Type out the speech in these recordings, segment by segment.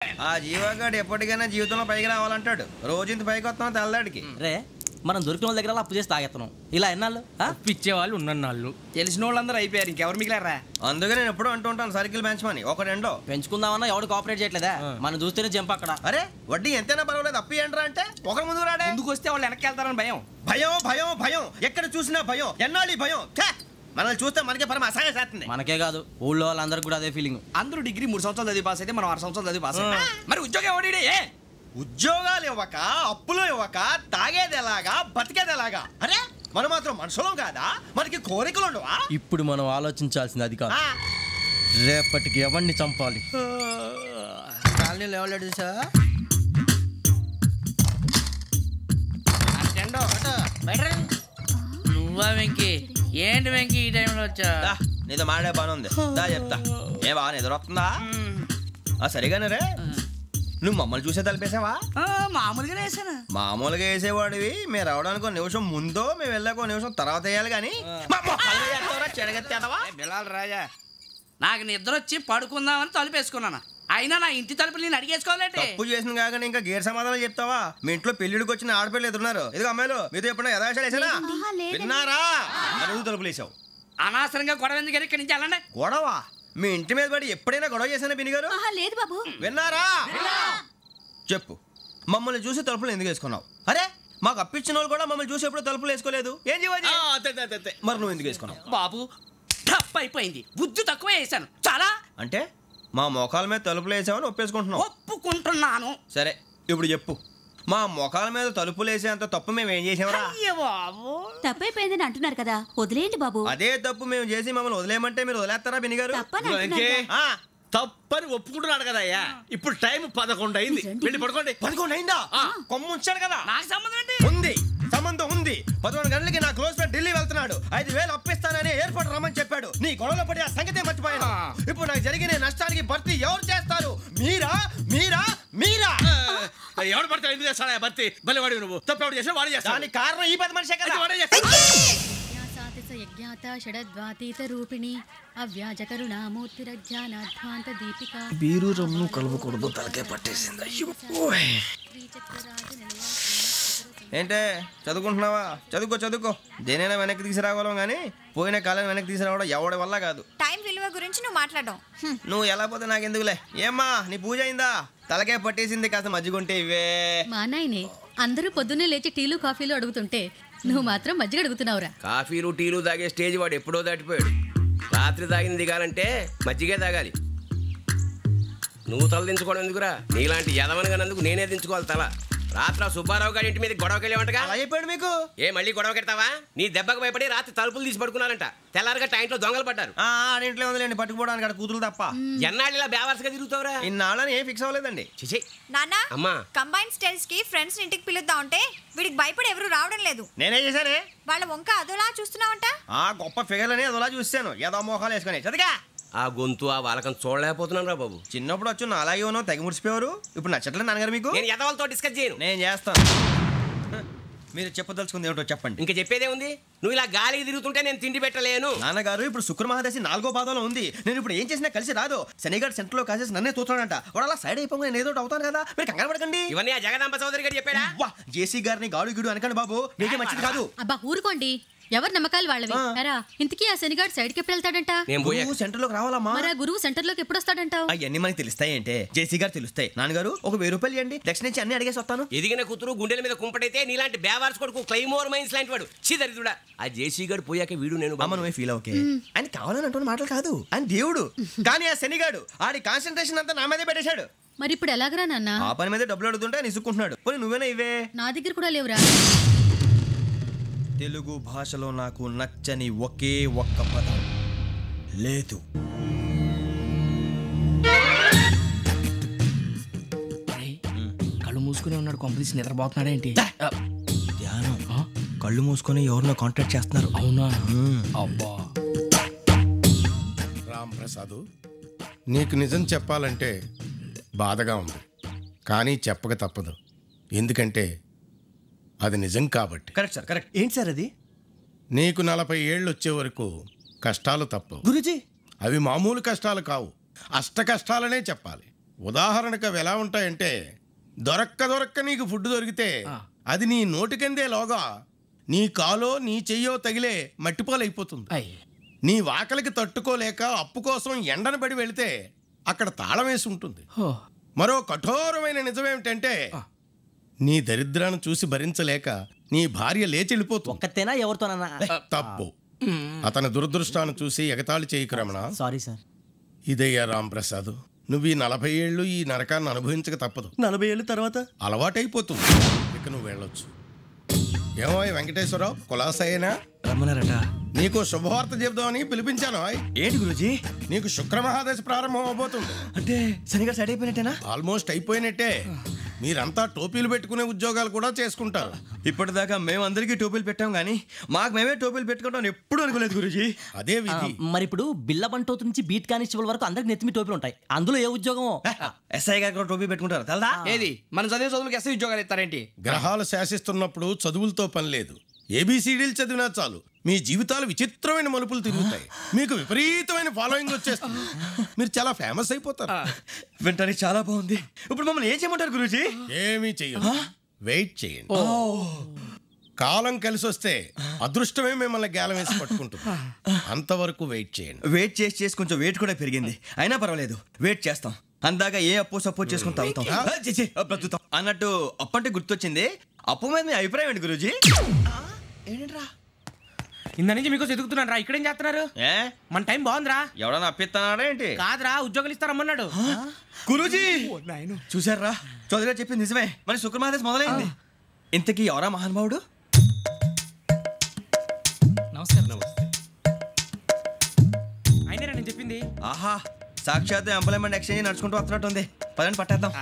ఆ జీవగాడు ఎప్పటికైనా జీవితంలో పైకి రావాలంటాడు. రోజు ఇంత పైకి వస్తాం తెల్లడికి రే మనం దొరికిన వాళ్ళ దగ్గర అప్పు చేసి తాగెత్తనం. ఇలా ఎన్నాళ్ళు పిచ్చే వాళ్ళు ఉన్నన్నాళ్ళు తెలిసిన వాళ్ళందరూ అయిపోయారు. ఇంకెవరు మిగిలారా? అందుకే నేను ఎప్పుడు అంటూ ఉంటాను సర్కిల్ బెంచ్ మని ఒక రెండో పెంచుకుందామన్నా ఎవడు కోఆపరేట్ చేయట్లేదా? మనం చూస్తేనే జంప్ అక్కడ. అరే వడ్డీ ఎంతైనా పర్వాలేదు అప్పు ఏంట్రా అంటే ఒకరి ముందు రాడే. ముందుకు వస్తే వాళ్ళు వెనక్కి వెళ్తారని భయం. భయం భయం భయం ఎక్కడ చూసినా భయం. ఎన్నాళ్ళు ఈ భయం? మనల్ని చూస్తే మనకే పరమ అసహాయం చేస్తుంది. మనకే కాదు ఊళ్ళో వాళ్ళందరికీ కూడా అదే ఫీలింగ్. అందరూ డిగ్రీ 3 సంవత్సరాలు చదివి పాస్ అయితే మనం 6 సంవత్సరాలు చదివి పాస్ మరి ఉద్యోగం ఎవడి? ఉద్యోగాలు ఇవ్వక అప్పులు ఇవ్వక తాగేది ఎలాగా బతికేది ఎలాగా? అరే మనం మాత్రం మనుషులం కాదా? మనకి కోరికలు ఉండవా? ఇప్పుడు మనం ఆలోచించాల్సింది అది కాదు, రేపటికి ఎవరిని చంపాలి. కాలనీలో ఎవరు సార్? నువ్వా వెంకీ? ఏంటి వెంకీ ఈ టైంలో వచ్చా? నీతో మాడే పని ఉంది దా చెప్తా. ఏ బాగా నిద్రొస్తుందా? సరిగానే రే నువ్వు మమ్మల్ని చూసే తలిపేసావా? మామూలుగానే వేసాను. మామూలుగా వేసేవాడివి. మేము రావడానికి ఒక నిమిషం ముందో మేము వెళ్ళాక ఒక నిమిషం తర్వాత వేయాలి కానీ బిలాల్ రాజా, నాకు నిద్ర వచ్చి పడుకుందామని తలుపు వేసుకున్నాను. అయినా నా ఇంటి తలుపులు నేను అడిగేసుకోవాలంటే తప్పు చేసిన కాక ఇంకా గేర్ సమాధానం చెప్తావా? మీ ఇంట్లో పెళ్లిడికి వచ్చిన ఆడపిల్లలు ఎదురున్నారు. ఇదిగో అమ్మాయిలు మీతో ఎప్పుడైనా యథాశాలు వేసానా? విన్నారా? అడుగు తలుపులు వేసావు. అనవసరంగా గొడవ ఎందుకు? ఇక్కడి నుంచి వెళ్ళండి. గొడవ? మీ ఇంటి మీద పడి ఎప్పుడైనా గొడవ చేశానా బిని గారు? లేదు బాబు. విన్నారా? చెప్పు, మమ్మల్ని చూసి తలుపులు ఎందుకు వేసుకున్నావు? అరే మాకు అప్పించిన వాళ్ళు కూడా మమ్మల్ని చూసి ఎప్పుడు తలుపులు వేసుకోలేదు. ఏం చేయాలి? మరి నువ్వు ఎందుకు వేసుకున్నావు? బాబు టప్ అయిపోయింది. బుద్ధి తక్కువ వేసాను చాలా. అంటే మా మోకాల మీద తలుపులు వేసామని ఒప్పేసుకుంటున్నావు? ఒప్పుకుంటున్నాను. సరే ఇప్పుడు చెప్పు, మా మొఖాల మీద తలుపులు వేసేంత తప్పు మేము ఏం చేసామరా? తప్పైపోయిందని అంటున్నారు కదా, వదిలేయండి బాబు. అదే తప్పు మేము చేసి మమ్మల్ని వదిలేయమంటే మీరు వదిలేస్తారా బినిగారు? తప్పని ఒప్పుకుంటున్నాడు కదా అయ్యా. ఇప్పుడు టైం 11 అయింది. వెళ్ళి పడుకోండి. 11 అయిందా? కొమ్ము ఉంచాడు కదా. నాకు సంబంధం ఏంటి? ఉంది, సంబంధం ఉంది. 11 గంటలకి నా క్లోజ్ ఫ్రెండ్ ఢిల్లీ వెళ్తున్నాడు. 5,000 అప్పిస్తానని ఎయిర్పోర్ట్ రమ్మని చెప్పాడు. నీ గొడవలో పడి ఆ సంగతే మర్చిపోయాను. ఇప్పుడు నాకు జరిగిన నష్టానికి భర్తీ ఎవరు చేస్తారు? మీరా మీరా మీరా? ఎవడు పడితే ఎందుకు చేస్తాడా భర్తీ? మళ్ళీ వాడి నువ్వు తప్పు ఎవడు చేసా వాడు చేస్తా. దానికి కారణం ఈ 10 మనిషే కదా. వాడే చేస్తా. యజ్ఞాత షడద్వాతీత రూపిణి అవ్యాజ కరుణామూర్తిరజ్ఞానాధ్వాంత దీపిక. బీరు రమ్ము కలుపుకూడదు, తలకే పట్టేసింది. ఏంటే చదువుకుంటున్నావా? చదువుకో చదువుకో. దేనైనా వెనక్కి తీసుకురావాలం కానీ పోయిన కాలం వెనక్కి తీసుకురావడం ఎవడి వల్ల కాదు. టైం విలువ గురించి నువ్వు మాట్లాడడం. నువ్వు ఎలా పోతే నాకెందుకులే. ఏమ్మా నీ పూజ అయిందా? తలకే పట్టేసింది, కాస్త మజ్జిగుంటే ఇవే. మా నాయనే అందరూ పొద్దున్నే లేచి టీలు కాఫీలు అడుగుతుంటే నువ్వు మాత్రం మజ్జిగ అడుగుతున్నావురా. కాఫీలు టీలు తాగే స్టేజ్ వాడు ఎప్పుడో దాటిపోయాడు. రాత్రి తాగింది దిగాలంటే మజ్జిగే తాగాలి. నువ్వు తల దించుకోవడం ఎందుకురా? నీలాంటి యదవనగానందుకు నేనే దించుకోవాలి తల. రాత్రి సుబ్బారావు గారి ఇంటి మీద గొడవకి వెళ్ళేవంటగా. అలా చెప్పాడు మీకు? ఏ మళ్ళీ గొడవ కెడతావా? నీ దెబ్బకు భయపడి రాత్రి తలుపులు తీసి పడుకున్నారంట. తెల్లారగా టైంట్లో దొంగలు పడ్డారు. ఇంట్లో ఉందిలేండి, పట్టుకుపోవడానికి అక్కడ కూతురు తప్ప. ఎన్నాళ్ళు ఇలా బేవర్స్గా తిరుగుతావురా? ఇన్నాళ్ళని ఏం ఫిక్స్ అవ్వలేదండి. చిచి నాన్న అమ్మా, కంబైన్ స్టైల్స్ కి ఫ్రెండ్స్ ఇంటికి పిలుద్దాం అంటే వీడికి భయపడి ఎవరు రావడం లేదు. నేనేం చేశానే? వాళ్ళ వంక అదోలా చూస్తున్నావంట. గొప్ప ఫిగర్లని అదోలా చూస్తాను. ఏదో మోహాలు వేసుకొని చదిగా. ఆ గొంతు ఆ వాలకం చూడలేకపోతున్నాను రా బాబు. చిన్నప్పుడు వచ్చి నా అలాగే ఉన్నావు, తెగ ముడిచిపోయారు. ఇప్పుడు నచ్చట్లేదు నాన్నగారు మీకు? నేను యదవలతో డిస్కస్ చేయను. నేను చేస్తాను. మీరు చెప్పదలుచుకుంది ఏమిటో చెప్పండి. ఇంకా చెప్పేదే ఉంది. నువ్వు ఇలా గాలికి తిరుగుతుంటే నేను తిండి పెట్టలేను. నాన్నగారు ఇప్పుడు శుక్ర మహాదశి 4వ పాదంలో ఉంది. నేను ఇప్పుడు ఏం చేసినా కలిసి రాదు. శనిగారు సెంటర్ లో కాసేసి నన్నే చూస్తున్నాడంట. వాడు అలా సైడ్ అయిపోయి నేను ఏదో అవుతాను కదా. మీరు కంగారు పడకండి. ఇవన్నీ ఆ జగదాంబ చౌదరి గారు చెప్పాడా? జేసీ గారిని గాడు గిడు అనకండి బాబు, మీకే మంచిది కాదు. అబ్బా ఊరుకోండి, ఎవరి నమ్మకాలు వాళ్ళవి. ఇంతకీ ఆ శనిగాడు సైడ్ కి ఎప్పుడు వెళ్తాడంట? సెంటర్ లోకి రావాలమ్మా. మరి ఆ గురువు సెంటర్ లోకి ఎప్పుడు వస్తాడంటావు? అవన్నీ మనకి తెలుస్తాయి అంటే జేసీ గారు తెలుస్తాయి. నాన్నగారు ఒక 1000 రూపాయలు ఇవ్వండి, దక్షిణ నుంచి అన్ని అడిగేసి వస్తాను. ఎదిగిన కూతురు గుండెల మీద కుంపటైతే నీలాంటి బేవార్స్ కొడుకు క్లైమోర్ మైన్స్ లాంటి వాడు చీదరిదుడా. ఆ జేసీ గారు పోయాక వీడు నేను అమ్మ నువ్వే ఫీల్ ఓకే. ఆయన కావాలని అంటున్న మాటలు కాదు, ఆయన దేవుడు. కానీ ఆ శనిగాడు ఆడి కాన్సన్ట్రేషన్ అంతా నా మీదే పెట్టేశాడు. మరి ఇప్పుడు ఎలాగరా నాన్న? ఆ పని మీద డబ్బులు అడుగుతుంటే ఆయన ఇసుక్కుంటున్నాడు. పోనీ నువ్వేనా ఇవే? నా దగ్గర కూడా లేవురా. తెలుగు భాషలో నాకు నచ్చని ఒకే ఒక్క పదం లేదు. కళ్ళు మూసుకునే ఉన్నాడు, కొంపదీసి నిద్రపోతున్నాడేంటి? ధ్యానం. కళ్ళు మూసుకొని ఎవరినో కాంటాక్ట్ చేస్తున్నారు. అవునా? అబ్బా రామ్ ప్రసాద్, నీకు నిజం చెప్పాలంటే బాధగా ఉంది, కానీ చెప్పక తప్పదు. ఎందుకంటే అది నిజం కాబట్టి. Correct sir, correct. ఏంటి సార్ అది? నీకు 40 ఏళ్ళు వచ్చే వరకు కష్టాలు తప్పవు గురూజీ. అవి మామూలు కష్టాలు కావు, అష్ట కష్టాలనే చెప్పాలి. ఉదాహరణకు అవి ఎలా ఉంటాయంటే దొరక్క నీకు ఫుడ్ దొరికితే అది నీ నోటికందే లోగా నీ కాలో నీ చెయ్యో తగిలే మట్టిపాలైపోతుంది. నీ వాకలికి తట్టుకోలేక అప్పు కోసం ఎండను పడి వెళితే అక్కడ తాళం వేసి ఉంటుంది. మరో కఠోరమైన నిజమేమిటంటే నీ దరిద్రాన్ని చూసి భరించలేక నీ భార్య లేచి వెళ్ళిపోతుంది. ఒక్కతేనా ఎవరితోనన్నా? తప్పు. అతని దురదృష్టాన్ని చూసి ఎగతాళి చేయకు రమణ. Sorry sir. ఇదయ్యా రాంప్రసాద్, నువ్వు ఈ 40 ఏళ్ళు ఈ నరకాన్ని అనుభవించక తప్పదు. 40 ఏళ్ళ తర్వాత అలవాటైపోతుంది. ఇక నువ్వు వెళ్ళొచ్చు. ఏమో వెంకటేశ్వరరావు, కులాసైనా రమ్మన్నారట. నీకు శుభవార్త చెబుదామని పిలిపించాను. ఏంటి గురూజీ? నీకు శుక్రమహాదశ ప్రారంభం అవబోతుంది. అంటే శనిగా సెట్ అయిపోయినట్టేనా? ఆల్మోస్ట్ అయిపోయినట్టే. మీరంతా టోపీలు పెట్టుకునే ఉద్యోగాలు కూడా చేసుకుంటారు. ఇప్పటిదాకా మేమందరికీ టోపీలు పెట్టాం కానీ మాకు మేమే టోపీలు పెట్టుకుంటాం ఎప్పుడు అనుకోలేదు గురూజీ. అదే విధి. మరి ఇప్పుడు బిల్ల బంటోతు నుంచి బీట్ కానిస్టేబుల్ వరకు అందరికి నెత్తిమి టోపీలు ఉంటాయి. అందులో ఏ ఉద్యోగం? ఎస్ఐ గారు కూడా టోపీ పెట్టుకుంటారు తెలదా? ఏది మన చదివే చదువులకు ఎస్ఐ ఉద్యోగాలు ఇస్తారేంటి? గ్రహాలు శాసిస్తున్నప్పుడు చదువులతో పని లేదు. ఏబిసిడీలు చదివినా చాలు మీ జీవితాలు విచిత్రమైన మలుపులు తిరుగుతాయి. మీకు విపరీతమైన ఫాలోయింగ్ వచ్చేస్తుంది. మీరు చాలా ఫేమస్ అయిపోతారు. వింటానికి చాలా బాగుంది. ఇప్పుడు మమ్మల్ని ఏం చేయమంటారు గురూజీ? ఏమీ చెయ్యదు. వెయిట్ చేయండి. కాలం కలిసి వస్తే అదృష్టమే మిమ్మల్ని గేలం వేసి పట్టుకుంటుంది. అంతవరకు వెయిట్ చేయండి. వెయిట్ చేసి కొంచెం వెయిట్ కూడా పెరిగింది. అయినా పర్వాలేదు, వెయిట్ చేస్తాం. అందాక ఏ అప్పు సపోర్ట్ చేసుకుని తాగుతాం, బ్రతుకుతాం అన్నట్టు. అప్పు అంటే గుర్తొచ్చింది. అప్పు మీద మీ అభిప్రాయం ఏంటి గురూజీ? ఏంటరా ఇంత నుంచి మీకు ఎదుగుతున్నాను రా. ఇక్కడేం చేస్తున్నారు? మన టైం బాగుందిరా. ఎవడన్నా అప్పిస్తున్నాడా ఏంటి? కాదురా, ఉద్యోగాలు ఇస్తారమ్మన్నాడు గురూజీ. చూసారా, చౌదరిగా చెప్పింది నిజమే. మరి శుక్రమహాదశ మొదలైంది. ఇంతకీ ఎవరా మహానుభావుడు? నమస్కారం. అయినా నేను చెప్పింది. ఆహా, సాక్షాత్ ఎంప్లాయ్మెంట్ ఎక్స్చేంజ్ నడుచుకుంటూ వస్తున్నట్టు ఉంది. పదండి పట్టేద్దాం.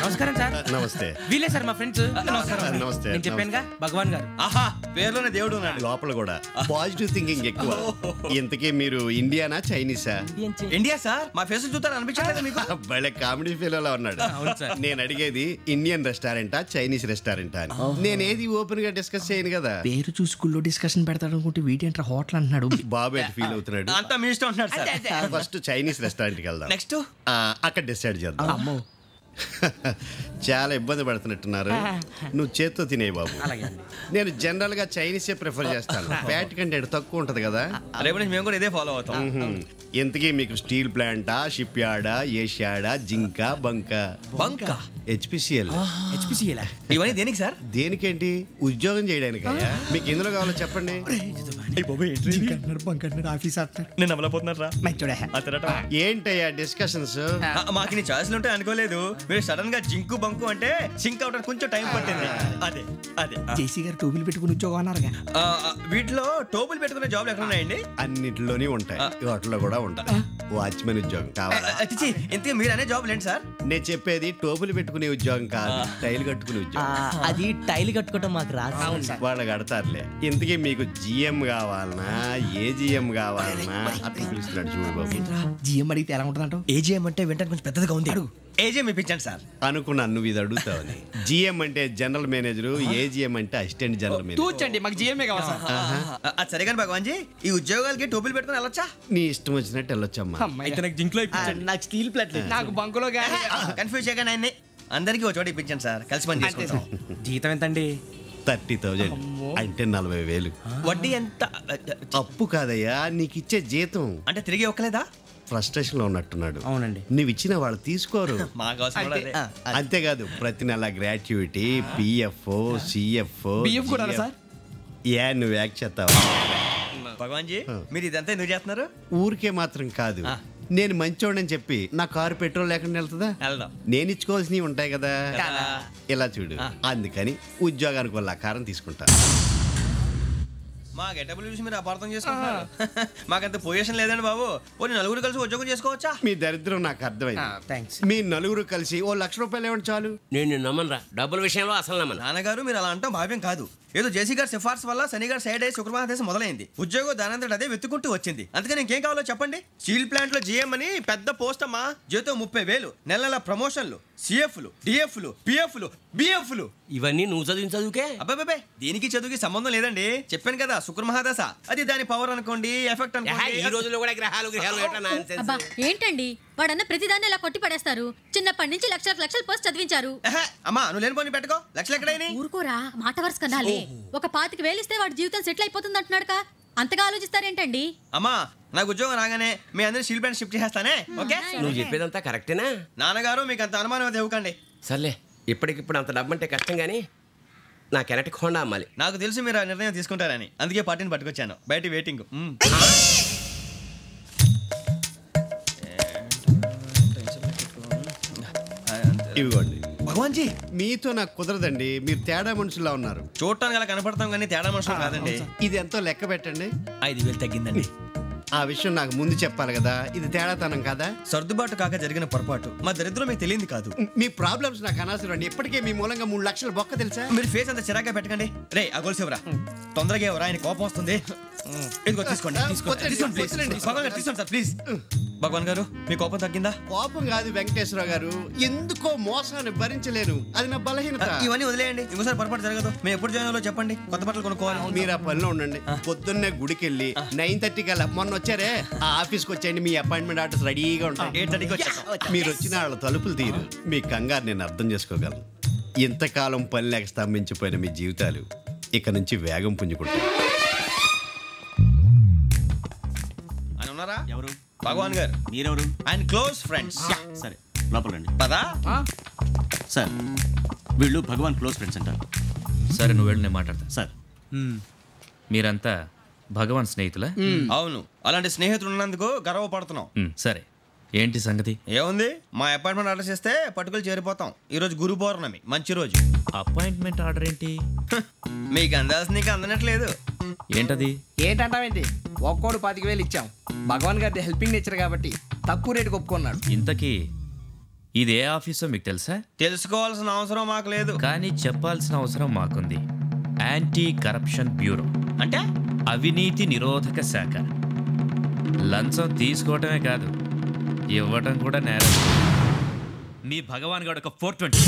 నమస్కారం సార్. నమస్తే. వీలే సార్ మా ఫ్రెండ్స్. నమస్తే. నేను చెప్పానుగా భగవాన్ గారు. ఆహా, పేర్లోనే దేవుడు ఉన్నాడు. లోపల కూడా పాజిటివ్ థింకింగ్ ఎక్కువ. ఇంతకీ మీరు ఇండియానా చైనీసా? India sir. మా ఫేస్ చూస్తారు అనిపించలేదు మీకు? భలే కామెడీ ఫీల్లా ఉన్నాడు. నేను అడిగేది ఇండియన్ రెస్టారెంటా చైనీస్ రెస్టారెంటా అని. నేనేది ఓపెన్ గా డిస్కస్ చేయను కదా. పేరు చూసి స్కూల్లో డిస్కషన్ పెడతాడు అనుకుంటే వీటేంట్రా హోటల్ అంటున్నాడు. బాబు ఎట్ ఫీల్ అవుతున్నాడు. అంతా మీ ఇష్టం అంటున్నాడు సార్. ఫస్ట్ చైనీస్ రెస్టారెంట్ కి వెళ్దాం. నెక్స్ట్ అక్కడ డిసైడ్ చేద్దాం. చాలా ఇబ్బంది పడుతున్నట్టున్నారు. నువ్వు చేత్తో తినే బాబు. నేను జనరల్ గా చైనీసే ప్రిఫర్ చేస్తాను. ఫ్యాట్ కంటెంట్ తక్కువ ఉంటది కదా. రేపు నుంచి మేము కూడా ఇదే ఫాలో అవుతాం. ఎంతకీ మీకు స్టీల్ ప్లాంటా, షిప్ యార్డా, ఏషియాడా, జింక, బంకా? బంకా, హెచ్పిసిఎల్. ఇవన్నీ దేనికి సార్? దేనికేంటి? ఉద్యోగం చేయడానికి. మీకు ఎందులో కావాలో చెప్పండి. నేను అమలపోతున్నారా? ఏంటయ్యా డిస్కషన్స్? మాకు నీ ఛాయిస్లు ఉంటాయి అనుకోలేదు. మీరు సడన్ గా జింకు బంకు అంటే సింక్ అవడానికి కొంచెం టైం పట్టింది. అదే అదే జేసీ గారు టోపీలు పెట్టుకుని ఉద్యోగం అన్నారుగా. వీటిలో టోపులు పెట్టుకునే జాబ్లు ఎక్కడ ఉన్నాయండి? అన్నిటిలోనే ఉంటాయి. వాటిలో కూడా ఉంటాయి. వాచ్మెన్ ఉద్యోగం కావాలా? ఇంతకీ మీరు అనే జాబ్ ఏంటి సార్? నేను చెప్పేది టోపులు పెట్టుకునే ఉద్యోగం కాదు, టైల్ కట్టుకునే ఉద్యోగం. అది టైల్ కట్టుకోవటం మాకు రాదు. వాళ్ళు కడతారులే. ఇంతకీ మీకు జిఎం కావాలనా, ఏ జిఎం కావాలనా? అట్లా పిలుస్తున్నాడు చూడు బాబు. జిఎం అడిగితే ఎలా ఉంటుందంట? ఏజీఎం అంటే వింటానికి కొంచెం పెద్దదిగా ఉంది. ఏజీఎం ఇప్పించండి సార్. అనుకున్నాను నువ్వు ఇది అడుగుతావని. జిఎం అంటే జనరల్ మేనేజర్, ఏజిఎం అంటే అసిస్టెంట్ జనరల్ మేనేజర్. తూచండి, మాకు జిఎంఏ కావాలి సార్. అది సరే కానీ భగవాన్ జీ, ఈ ఉద్యోగాలకి టోపులు పెట్టుకుని వెళ్ళొచ్చా? నీ ఇష్టం వచ్చినట్టు వెళ్ళొచ్చమ్మా. అయితే నాకు జింక్లో నాకు స్టీల్ ప్లేట్ నాకు బంకులో కానీ కన్ఫ్యూజ్ చేయగానే ఆయన్ని అందరికీ ఒక చోట ఇప్పించండి సార్. కలిసి పని చేసుకుంటాం. జీతం ఎంతండి? 30,000 అంటే 40,000. వడ్డీ ఎంత? అప్పు కాదయ్యా, నీకు ఇచ్చే జీతం. అంటే తిరిగి ఒక్కలేదా? ఫ్రస్ట్రేషన్ లో ఉన్నట్టున్నాడు. అవునండి. నువ్వు ఇచ్చిన వాళ్ళు తీసుకోరు. అంతేకాదు ప్రతి నెల గ్రాట్యుటీ, పిఎఫ్, సిఎఫ్. ఏ నువ్వు యాక్ట్ చేస్తావా? భగవాన్ జీ, మీరు ఇదంతా ఎందుకు చేస్తున్నారు? ఊరికే మాత్రం కాదు. నేను మంచోడని చెప్పి నా కారు పెట్రోల్ లేకుండా వెళ్తుందా? నేను ఇచ్చుకోవాల్సినవి ఉంటాయి కదా. ఇలా చూడు, అందుకని ఉద్యోగానికి వాళ్ళ ఆకారం తీసుకుంటా. మా గెటబుల్ చూసి మీరు అపార్థం చేసుకుంటున్నారు. మాకంత పొజిషన్ లేదండి బాబు. పోనీ నలుగురు కలిసి ఉద్యోగం చేసుకోవచ్చా? మీ దరిద్రం నాకు అర్థమైంది. మీ నలుగురు కలిసి ఓ ₹1,00,000 ఇవ్వండి చాలు. నేను నమ్మనరా, డబ్బుల విషయంలో అసలు నమ్మను. నాన్నగారు మీరు అలా అంటాం భావ్యం కాదు. ఏదో జేసీ గారి సిఫార్సు వల్ల శని గారు సైడ్ అయ్యి శుక్రమహాదేశం మొదలైంది. ఉద్యోగం దానంతటి అదే వెతుకుంటూ వచ్చింది. అందుకని ఇంకేం కావాలో చెప్పండి. స్టీల్ ప్లాంట్ లో జిఎం అని పెద్ద పోస్ట్ అమ్మా. జీతం 30,000, నెల నెల ప్రమోషన్లు, సిఎఫ్లు, డిఎఫ్లు, పిఎఫ్లు, బిఎఫ్లు. ఇవన్నీ నువ్వు చదివిన చదువుకే. అబ్బాయి దీనికి చదువుకి సంబంధం లేదండి. చెప్పాను కదా, శుక్ర మహాదశ. అది దాని పవర్ అనుకోండి, ఎఫెక్ట్ అనుకోండి. ఈ రోజుల్లో కూడా గ్రహాలు అబ్బా ఏంటండి వాడన్న ప్రతిదాన్ని ఇలా కొట్టి పడేస్తారు. చిన్నప్పటి నుంచి లక్షలు పోస్ట్ చదివించారు. అమ్మా నువ్వు లేని పోనీ పెట్టుకో. లక్షలు ఎక్కడైనా ఊరుకోరా, మాట వరుస కదాలే. ఒక 25,000 ఇస్తే వాడి జీవితం సెటిల్ అయిపోతుంది అంటున్నాడుగా, అంతగా ఆలోచిస్తారేంటండి? అమ్మా నాకు ఉద్యోగం రాగానే మీ అందరినీ స్టీల్ ప్లాంట్ షిఫ్ట్ చేస్తానే. ఓకే నువ్వు చెప్పేదంతా కరెక్టేనా? నాన్నగారు మీకు అంత అనుమానం అది ఇవ్వకండి. సర్లే, ఇప్పటికిప్పుడు అంత డబ్బు అంటే కష్టం కానీ నాకు ఎలక్ట్రిక్ హోండా అమ్మాలి. నాకు తెలుసు మీరు ఆ నిర్ణయం తీసుకుంటారని, అందుకే పార్టీని పట్టుకొచ్చాను. బయట వెయిటింగ్. ఇవ్వండి. భగవాన్ జీ మీతో నాకు కుదరదండి, మీరు తేడా మనుషుల్లా ఉన్నారు. చూడటానికి అలా కనపడతాం కానీ తేడా మనుషులు కాదండి. ఇది ఎంతో లెక్క పెట్టండి. 5,000 తగ్గిందండి. ఆ విషయం నాకు ముందు చెప్పాలి కదా, ఇది తేడాతనం కదా. సర్దుబాటు కాక జరిగిన పొరపాటు. మా దరిద్రం మీకు తెలియదు కాదు. మీ ప్రాబ్లమ్స్ నాకు అనవసరం అండి. ఇప్పటికే మీ మూలంగా 3 లక్షల బొక్క తెలుసా. మీరు ఫేస్ అంత చిరాగ్గా పెట్టకండి. రే ఆ గొలుసు ఎవరా? తొందరగా ఎవరా, ఆయన కోపం వస్తుంది. ఇదిగో తీసుకోండి. తీసుకోండి సార్ ప్లీజ్. భగవాన్ గారు మీ కోపం తగ్గిందా? కోపం కాదు వెంకటేశ్వర గారు, ఎందుకో మోసాన్ని భరించలేను, అది నా బలహీనత. ఇవన్నీ వదిలేయండి, ఇంకోసారి పొరపాటు జరగదు. మేము ఎప్పుడు జాయిన్ అవ్వాలో చెప్పండి, కొత్త బట్టలు కొనుక్కోవాలి. మీరు ఆ పనిలో ఉండండి. పొద్దున్నే గుడికి వెళ్ళి 9:30 కల్లా, మొన్న వచ్చారే ఆ ఆఫీస్కి వచ్చేయండి. మీ అపాయింట్మెంట్ ఆర్డర్స్ రెడీగా ఉంటాయి. 8:30కి వచ్చేస్తాం. మీరు వచ్చిన వాళ్ళ తలుపులు తీరు. మీ కంగారు నేను అర్థం చేసుకోగలను. ఇంతకాలం పని లేక స్తంభించిపోయిన మీ జీవితాలు ఇక నుంచి వేగం పుంజుకుంటాయి. ఆయన ఉన్నారా? ఎవరు? భగవాన్ గారు. మీరెవరు? ఆయన క్లోజ్ ఫ్రెండ్స్. సరే లోపల రండి. పదా సార్ వీళ్ళు భగవాన్ క్లోజ్ ఫ్రెండ్స్ అంటారు. సరే నువ్వు వెళ్ళి నేను మాట్లాడతా. సార్ మీరంతా భగవాన్ స్నేహితులా? అవును, అలాంటి స్నేహితులు ఉన్నందుకు గర్వపడుతున్నాం. సరే ఏంటి సంగతి? ఏముంది, మా అపాయింట్మెంట్ ఆర్డర్ చేస్తే పట్టుకులు చేరిపోతాం. ఈ రోజు గురు పౌర్ణమి, మంచి రోజు. అపాయింట్మెంట్ ఆర్డర్ ఏంటి? మీకు అందాల్సిన నీకు అందనట్లేదు. ఏంటది? ఏంటంటావేంటి? ఒక్కోడు 25,000 ఇచ్చాం. భగవాన్ గారి హెల్పింగ్ నేచర్ కాబట్టి తక్కువ రేటుకి ఒప్పుకున్నాడు. ఇంతకీ ఇది ఏ ఆఫీసో మీకు తెలుసా? తెలుసుకోవాల్సిన అవసరం మాకు లేదు, కానీ చెప్పాల్సిన అవసరం మాకుంది. యాంటీ కరప్షన్ బ్యూరో అంటే అవినీతి నిరోధక శాఖ. లంచం తీసుకోవటమే కాదు, ఇవ్వటం కూడా నేరం. మీ భగవాన్ గారు ఒక 420.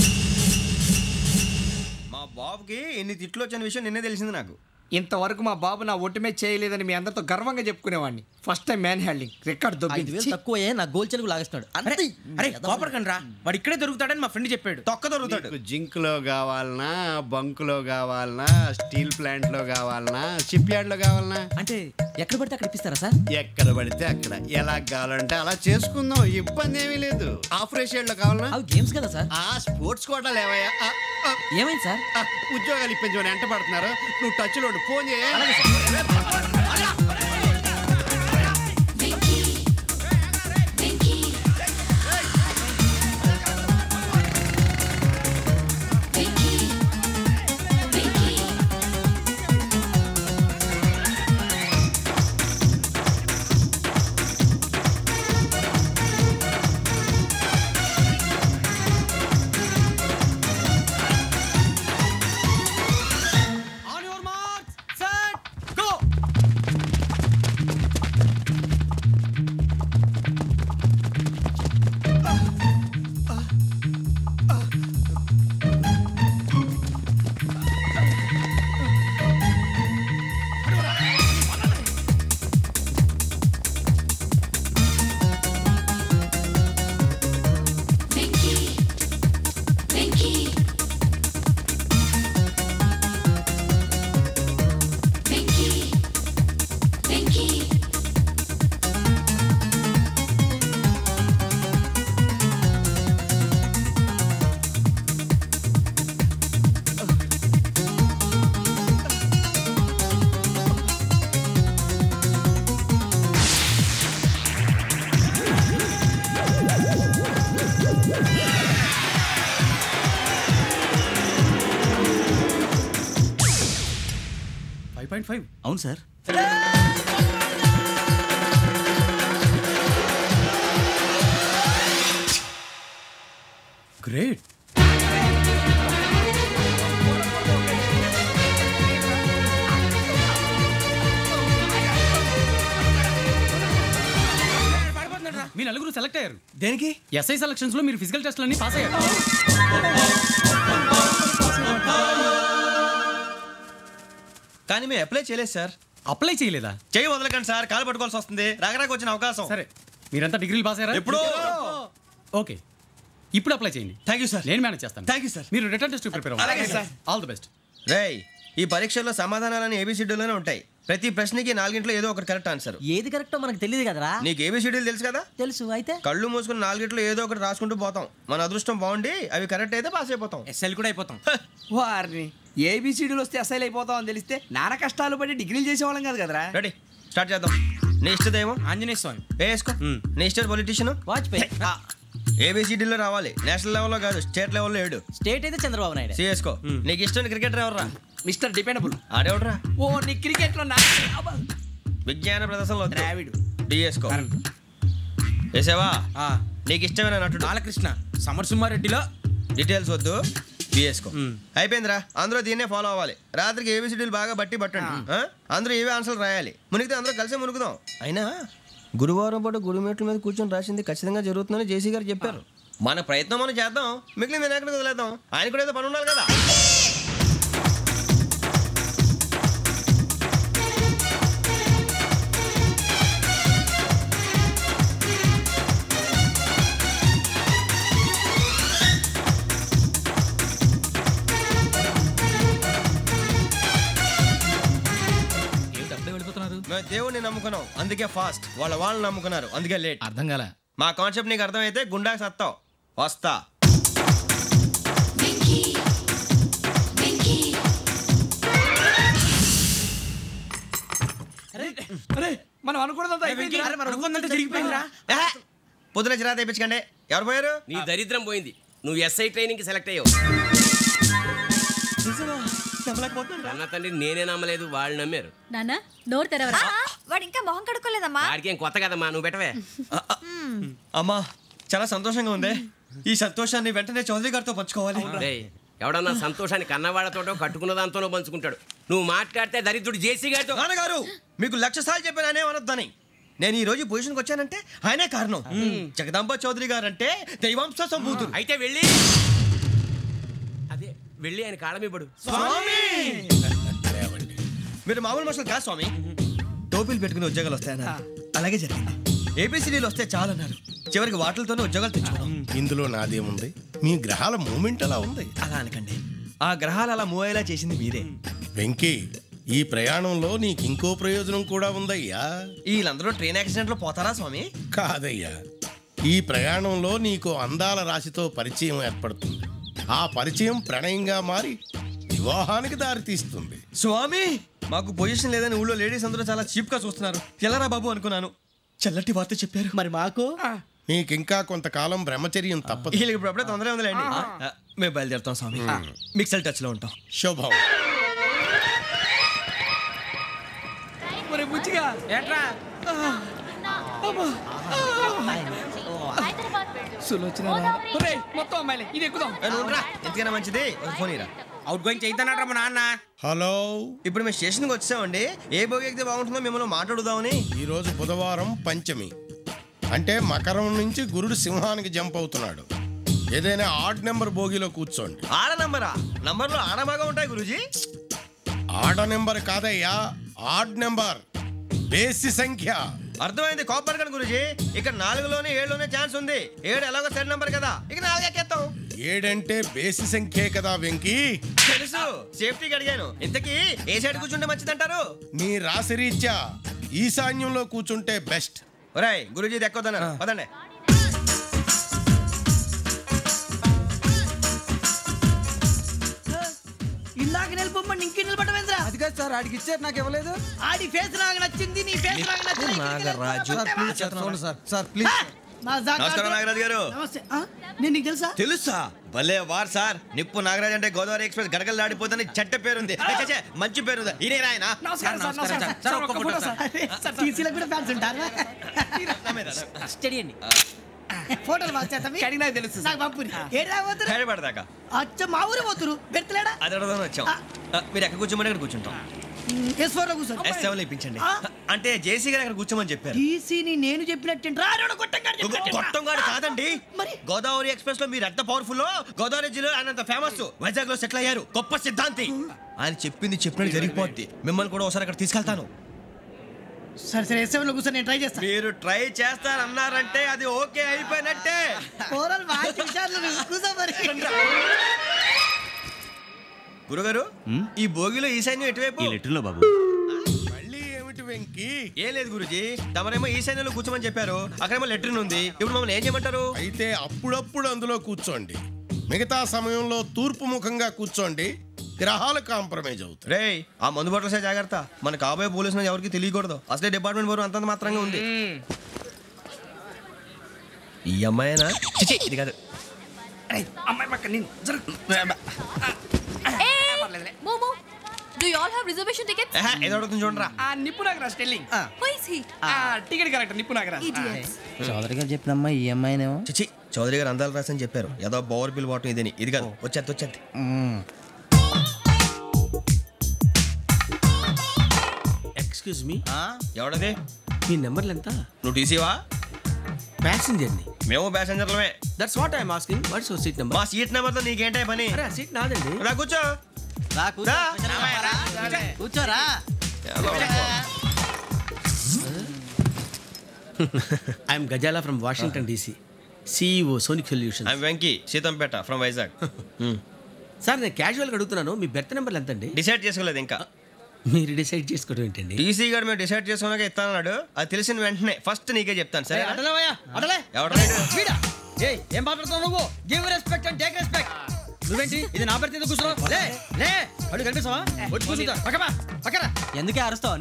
మా బాబుకి ఎన్ని తిట్లు వచ్చిన విషయం నిన్నే తెలిసింది నాకు. ఇంతవరకు మా బాబు నా ఒట్టుమే చేయలేదని మీ అందరితో గర్వంగా చెప్పుకునేవాడిని. First time manhandling record దొబ్బింది. తక్కువే నా గోల్ చెలుగు లాగేస్తున్నాడు. అరే కోపడకండి రా, వాడు ఇక్కడే దొరుకుతాడని మా ఫ్రెండ్ చెప్పాడు. తొక్క దొరుకుతాడు. జింక్ లో కావాలనా, బంక్ లో కావాలనా, స్టీల్ ప్లాంట్ లో కావాలనా, షిప్ యార్డ్ లో కావాలనా? అంటే ఎక్కడ పడితే అక్కడ ఇప్పిస్తారా సార్? ఎక్కడ పడితే అక్కడ, ఎలా కావాలంటే అలా చేసుకుందాం, ఇబ్బంది ఏమీ లేదు. ఆపరేషన్ లో కావాలనా? అవి గేమ్స్ కదా సార్. ఆ స్పోర్ట్స్ కోటా లేవయ్యా. ఏమైంది సార్? ఉద్యోగాలు ఇప్పించమని ఎంట పడుతున్నారు. నువ్వు టచ్ లో ఫోన్ చేయ. అవును సార్. గ్రేట్. మీ నలుగురు సెలెక్ట్ అయ్యారు. దేనికి? ఎస్ఐ సెలక్షన్స్ లో మీరు ఫిజికల్ టెస్ట్ అన్ని పాస్ అయ్యారు. కానీ మేము అప్లై చేయలేదు సార్. అప్లై చేయలేదా? చేయి వదలకండి సార్, కాలు పట్టుకోవాల్సి వస్తుంది. రాగరాకు వచ్చిన అవకాశం. సరే, మీరంతా డిగ్రీలు పాస్ అయ్యారా? ఎప్పుడో. ఓకే, ఇప్పుడు అప్లై చేయండి. Thank you sir. నేను మేనేజ్ చేస్తాను. Thank you sir. మీరు రిటర్న్ టెస్ట్ ప్రిపేర్ అవ్వండి. అలాగే సార్. All the best. రేయ్, ఈ పరీక్షల్లో సమాధానాలని ఏబిసిడ్యూల్లోనే ఉంటాయి. ప్రతి ప్రశ్నకి 4 ఏదో ఒకటి కరెక్ట్ ఆన్సర్. ఏది కరెక్టో మనకు తెలియదు కదరా. నీకు ఏబిసిడ్యూల్ తెలుసు కదా? తెలుసు. అయితే కళ్ళు మూసుకుని 4 ఏదో ఒకటి రాసుకుంటూ పోతాం. మన అదృష్టం బాగుండి అవి కరెక్ట్ అయితే పాస్ అయిపోతాం. ఎస్ఎల్ కూడా అయిపోతాం. వారిని ఏబిసిడీలు వస్తే అసైల్ అయిపోతాం అని తెలిస్తే నాన్న కష్టాలు పడి డిగ్రీలు చేసేవాళ్ళం కాదు కదరా. రెడీ, స్టార్ట్ చేద్దాం. నీ ఇష్టదేమో ఆంజనేయ స్వామి. వేసుకో. నీ ఇష్ట పొలిటీషియన్ వాజ్పేయి. ఏబిసిడీలో రావాలి, నేషనల్ లెవెల్లో కాదు, స్టేట్ లెవెల్లో 7. స్టేట్ అయితే చంద్రబాబు నాయుడు. సిఎస్కో. నీకు ఇష్టం క్రికెటర్ ఎవర్రా? Mister dependable. ఆడేవడరా? ఓ నీ క్రికెట్ లో విజ్ఞాన ప్రదర్శనలో ద్రావిడు. డిఎస్కో. వేసావా? నీకు ఇష్టమైన నటుడు? బాలకృష్ణ. సమర్సింహారెడ్డిలో డీటెయిల్స్ వద్దు, బిఎస్కో. అయిపోయిందిరా. అందరూ దీన్నే ఫాలో అవ్వాలి. రాత్రికి ఏబిసిడీలు బాగా బట్టి పట్టండి. అందరూ ఏవే ఆన్సర్లు రాయాలి. మునిగితే అందరూ కలిసి మునుగుదాం. అయినా గురువారం పాటు గురుమేట్ల మీద కూర్చొని రాసింది ఖచ్చితంగా జరుగుతుందని జేసీ గారు చెప్పారు. మన ప్రయత్నం మనం చేద్దాం, మిగిలింది నేను ఎక్కడికి వదిలేద్దాం. ఆయన కూడా ఏదో పని ఉండాలి కదా. మేము దేవుడిని నమ్ముకున్నాం, అందుకే ఫాస్ట్. వాళ్ళు నమ్ముకున్నారు, అందుకే లేట్. అర్థం కాలే. మా కాన్సెప్ట్ నీకు అర్థమైతే గుండా సత్తావు. వస్తా. మనం అనుకున్నదంతా జరిగిపోయిందిరా. పొద్దున చిరా తెప్పించకండి. ఎవరు పోయారు? నీ దరిద్రం పోయింది. నువ్వు ఎస్ఐ ట్రైనింగ్ కి సెలెక్ట్ అయ్యావు. అన్న తండ్రి నేనే నమ్మలేదు, వాళ్ళు నమ్మారు. నాన్న నోరు తెరవరా. వాడు ఇంకా మొహం కడుక్కోలేదమ్మా. వాడికి ఏం కొత్త కదమ్మా, నువ్వు పెట్టవే. అమ్మా, చాలా సంతోషంగా ఉంది. ఈ సంతోషాన్ని వెంటనే చౌదరి గారితో పంచుకోవాలి. ఎవడన్నా సంతోషాన్ని కన్నవాడతోటో కట్టుకున్న దాంతోనో పంచుకుంటాడు. నువ్వు మాట్లాడితే దరిద్రుడు జేసీ గారితో. నాన్నగారు, మీకు 1,00,000 సార్లు చెప్పాను అనే అనొద్దని. నేను ఈ రోజు పొజిషన్కి వచ్చానంటే ఆయనే కారణం. జగదాంబ చౌదరి గారు అంటే దైవాంశ సంభూతుడు. అయితే వెళ్ళి వెళ్ళి ఆయన కాళ్ళమివ్వడు. స్వామి, మీరు మామూలు మనుషులు కాదు స్వామి. టోపీలు పెట్టుకుని ఉద్యోగాలు వస్తాయన్నారు, అలాగే జరిగింది. ఏబిసిడీలు వస్తే చాలన్నారు, చివరికి వాటిలతోనే ఉద్యోగాలు తెచ్చుకున్నాం. ఇందులో నాదేముంది? మీ గ్రహాల మూమెంట్ అలా ఉంది. అలా అనకండి, ఆ గ్రహాలు అలా మూవ్ అయ్యేలా చేసింది మీరే. వెంకీ, ఈ ప్రయాణంలో నీకు ఇంకో ప్రయోజనం కూడా ఉందయ్యా. వీళ్ళందరూ ట్రైన్ యాక్సిడెంట్ లో పోతారా స్వామి? కాదయ్యా, ఈ ప్రయాణంలో నీకు అందాల రాశితో పరిచయం ఏర్పడుతుంది. ఆ పరిచయం ప్రణయంగా మారి వివాహానికి దారితీస్తుంది. స్వామి, మాకు పొజిషన్ లేదని ఊళ్ళో లేడీస్ అందరూ చాలా చీప్ గా చూస్తున్నారు. ఎలారా బాబు అనుకున్నాను. చల్లటి వార్త చెప్పారు. మరి మాకు నీకింకా కొంతకాలం బ్రహ్మచర్యం తప్పదు. వీళ్ళకి ఇప్పుడు అప్పుడే తొందరగా ఉందిలేండి. మేము బయలుదేరుతాం స్వామి. మిక్సెల్ టచ్ లో ఉంటాం. శుభం. బుచ్చిగా ఏట్రా మొత్తం అమ్మాయిలే, ఇది ఎక్కుదాం. ఎందుకైనా మంచిది ఫోన్ ఇరా. అవుట్ గోయింగ్ చేద్దానట్రా మా నాన్న. హలో, ఇప్పుడు మేము స్టేషన్కి వచ్చామండి. ఏ బోగి ఎక్కితే బాగుంటుందో మిమ్మల్ని మాట్లాడుదామని. ఈరోజు బుధవారం పంచమి, అంటే మకరం నుంచి గురుడు సింహానికి జంప్ అవుతున్నాడు. ఏదైనా ఆడ్ నెంబర్ బోగిలో కూర్చోండి. ఆడ నంబరా? నంబర్లో ఆడ బాగా ఉంటాయి గురూజీ. ఆడ నెంబర్ కాదయ్యా, ఆడ్ నెంబర్, బేసి సంఖ్య. అర్థమైంది. కాపర్ కన్ గురూజీ, ఇక్కడ 4లోనే 7లోనే ఛాన్స్ ఉంది. 7 ఎలాగో సెడ్ నంబర్ కదా, ఇక 4 ఎక్కేస్తాం. 7 అంటే బేసి సంఖ్యే కదా వెంకీ. తెలుసు, సేఫ్టీకి అడిగాను. ఇంతకీ ఏ సైడ్ కూర్చుంటే మంచిదంటారు? నీ రాశి రీత్యా ఈశాన్యంలో కూర్చుంటే బెస్ట్. ఒరేయ్, గురూజీ దెక్కొద్దన్నారు, పదండి. ఇందాక నిలబొమ్మని ఇంకే నిలబడమేంద్రా? అది కాదు సార్, ఆడికి ఇచ్చారు, నాకు ఇవ్వలేదు. ఆడి ఫేస్ నాకు నచ్చింది, నీ ఫేస్ నాకు నచ్చింది. నాగరాజు. Sir please. నమస్కారం నాగరాజు గారు. నమస్తే. నేను నీకు తెలుసా? తెలుసా? భలే వార్ సార్. నిప్పు నాగరాజ్ అంటే గోదావరి ఎక్స్ప్రెస్ గడగలు దాడిపోతుంది చెట్ట పేరుంది. మంచి పేరు. ఇదేనా ఆయన? నమస్కారం సార్. నమస్కారం సార్. ఒక్క ఫోటో సార్. సార్ టీసీలో కూడా ఫ్యాన్స్ ఉంటారా? స్టడీ అండి. ఫోటోలు మార్చేస్తాం. కడిగినా తెలుసు. నాకు పంపుని. ఏడా పోతురు? హైదరాబాద్ అచ్చ మా ఊరు పోతురు. బెర్తలేడా? అది అడగదామని వచ్చాం. మీరు ఎక్కడ కూర్చోమని అక్కడ కూర్చుంటాం. S4 లో కూర్చో. S7 ఇప్పించండి. అంటే జేసీ గారు అక్కడ కూర్చోమని చెప్పారు. టీసీని నేను చెప్పినట్టు గొట్టంగాడు కాదండి. గోదావరి ఎక్స్ప్రెస్ లో మీరు ఎంత పవర్ఫుల్, గోదావరి జిల్లా ఆయన ఫేమస్. వైజాగ్ లో సెటిల్ అయ్యారు, గొప్ప సిద్ధాంతి. ఆయన చెప్పింది చెప్పినట్టు జరిగిపోద్ది. మిమ్మల్ని కూడా ఒకసారి అక్కడ తీసుకెళ్తాను. సరే సరే S7 లో కూర్చొని నేను ట్రై చేస్తాను. మీరు ట్రై చేస్తారన్నారంటే అది ఓకే అయిపోయినట్టే. ఓరల్ బాగా చూశారు కూర్చో మరి. గురుగారు ఈ భోగిలో ఈశాన్యం ఎటువైపు? లెటర్లో బాబు. మళ్ళీ ఏమిటి వెంకీ? ఏం లేదు గురుజీ, తమరేమో ఈశాన్యంలో కూర్చోమని చెప్పారు, అక్కడేమో లెటర్ ఉంది. ఇప్పుడు మమ్మల్ని ఏం చేయమంటారు? అయితే అప్పుడప్పుడు అందులో కూర్చోండి, మిగతా సమయంలో తూర్పు ముఖంగా కూర్చోండి. గ్రహాలు కాంప్రమైజ్ అవుతాయి. రే ఆ మందు బట్టలసే జాగ్రత్త, మన కాబోయే పోలీసులు ఎవరికి తెలియకూడదు. అసలే డిపార్ట్మెంట్ బోరు అంతంత మాత్రంగా ఉంది. ఈ అమ్మాయినా? చిచి ఇది కాదు. అమ్మాయి పక్క నేను Momo, do you all have reservation tickets? ఏదో అడుగుతుంది చూడరా. నిప్పు Nagaraj telling. Who is he? Ticket correct నిప్పు నాగరాజ్. Idiots. చౌదరి గారు చెప్పినమ్మా ఈ అమ్మాయినేమో. చిచి చౌదరి గారు అందాలు రాసని చెప్పారు. ఏదో బోర్ బిల్ వాటం ఇదని. ఇది కాదు, వచ్చేది. Excuse me, ఎవడది? మీ నెంబర్లు ఎంత? నువ్వు టీసీవా? ప్యాసింజర్ని. మేము ప్యాసెంజర్లమే. That's what I'm asking. What's your seat number? మా సీట్ నెంబర్తో నీకేంటే పని? అరే సీట్ నాదండి. రా కూర్చో. కూర్చోరా. I'm Ghazala from Washington DC, CEO Sonic Solution. I'm Venky, Seethampeta from Vizag. Sir నేను క్యాజువల్గా అడుగుతున్నాను, మీ బెర్త్ నెంబర్లు ఎంత అండి? డిసైడ్ చేసుకోలేదు ఇంకా. మీరు డిసైడ్ చేసుకోవడం ఏంటండి? టీసీ గారు మేము డిసైడ్ చేసుకున్నాక ఇస్తానన్నాడు. అది తెలిసిన వెంటనే ఫస్ట్ నీకే చెప్తాను. సరే ఏం మాట్లాడుతున్నావు నువ్వు? Give respect and take respect. నువ్వేంటి ఇది నా పరిస్థితి కూర్చున్నావు? లే అడుగు కనిపిస్తావా? వచ్చి కూర్చుంటా. పక్కరా. ఎందుకే అరుస్తావు?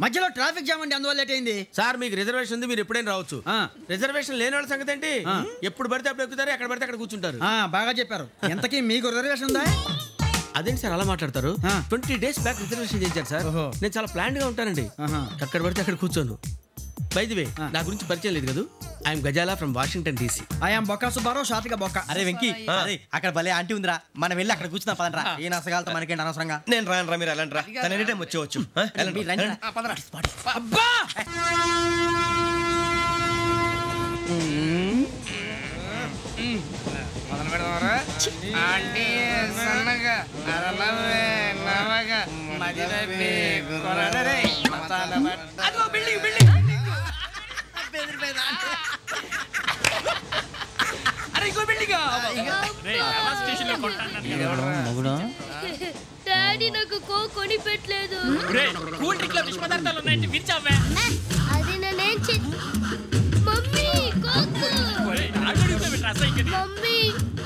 మధ్యలో ట్రాఫిక్ జామ్ అండి, అందువల్ల లేట్ అయింది. సార్ మీకు రిజర్వేషన్ ఉంది, మీరు ఎప్పుడైనా రావచ్చు. రిజర్వేషన్ లేని వాళ్ళ సంగతి ఏంటి? ఎప్పుడు పడితే అప్పుడు ఎక్కుతారు, ఎక్కడ పడితే అక్కడ కూర్చుంటారు. బాగా చెప్పారు. ఎంతకీ మీకు రిజర్వేషన్ ఉందా? అదేంటి సార్ అలా మాట్లాడతారు? 20 days బ్యాక్ రిజర్వేషన్ చేశారు సార్. నేను చాలా ప్లాన్డ్ గా ఉంటానండి, అక్కడ పడితే అక్కడ కూర్చోను. బై ది వే నా గురించి పరిచయం లేదు కదా, I'm Ghazala from Washington DC. I'm Bokka Subbarao, షార్ట్గా బొక్క. అరే వెంకీ, అక్కడ భలే ఆంటీ ఉందిరా, మనం వెళ్ళి అక్కడ కూర్చున్నా పదనరా. ఏ నసగాలతో మనకేంటి అనవసరంగా. నేను రాను, మీరు వెళ్ళండి రా. తన ఎనీ టైం వచ్చేవచ్చు. అబ్బా మొదలు పెడదామరా? ఆంటీ సన్నగా అరలవే నవగా మదిరపి కొరడరే మతాల అదిగో బిల్డింగ్ అరే ఇంకో బిల్డింగ్. డాడీ నాకు కోక్ కొని పెట్టలేదు. కూల్ డ్రింక్ లో విష పదార్థాలు ఉన్నాయంటే విరిచావే. అది నేనేం మమ్మీ కోక్. మమ్మీ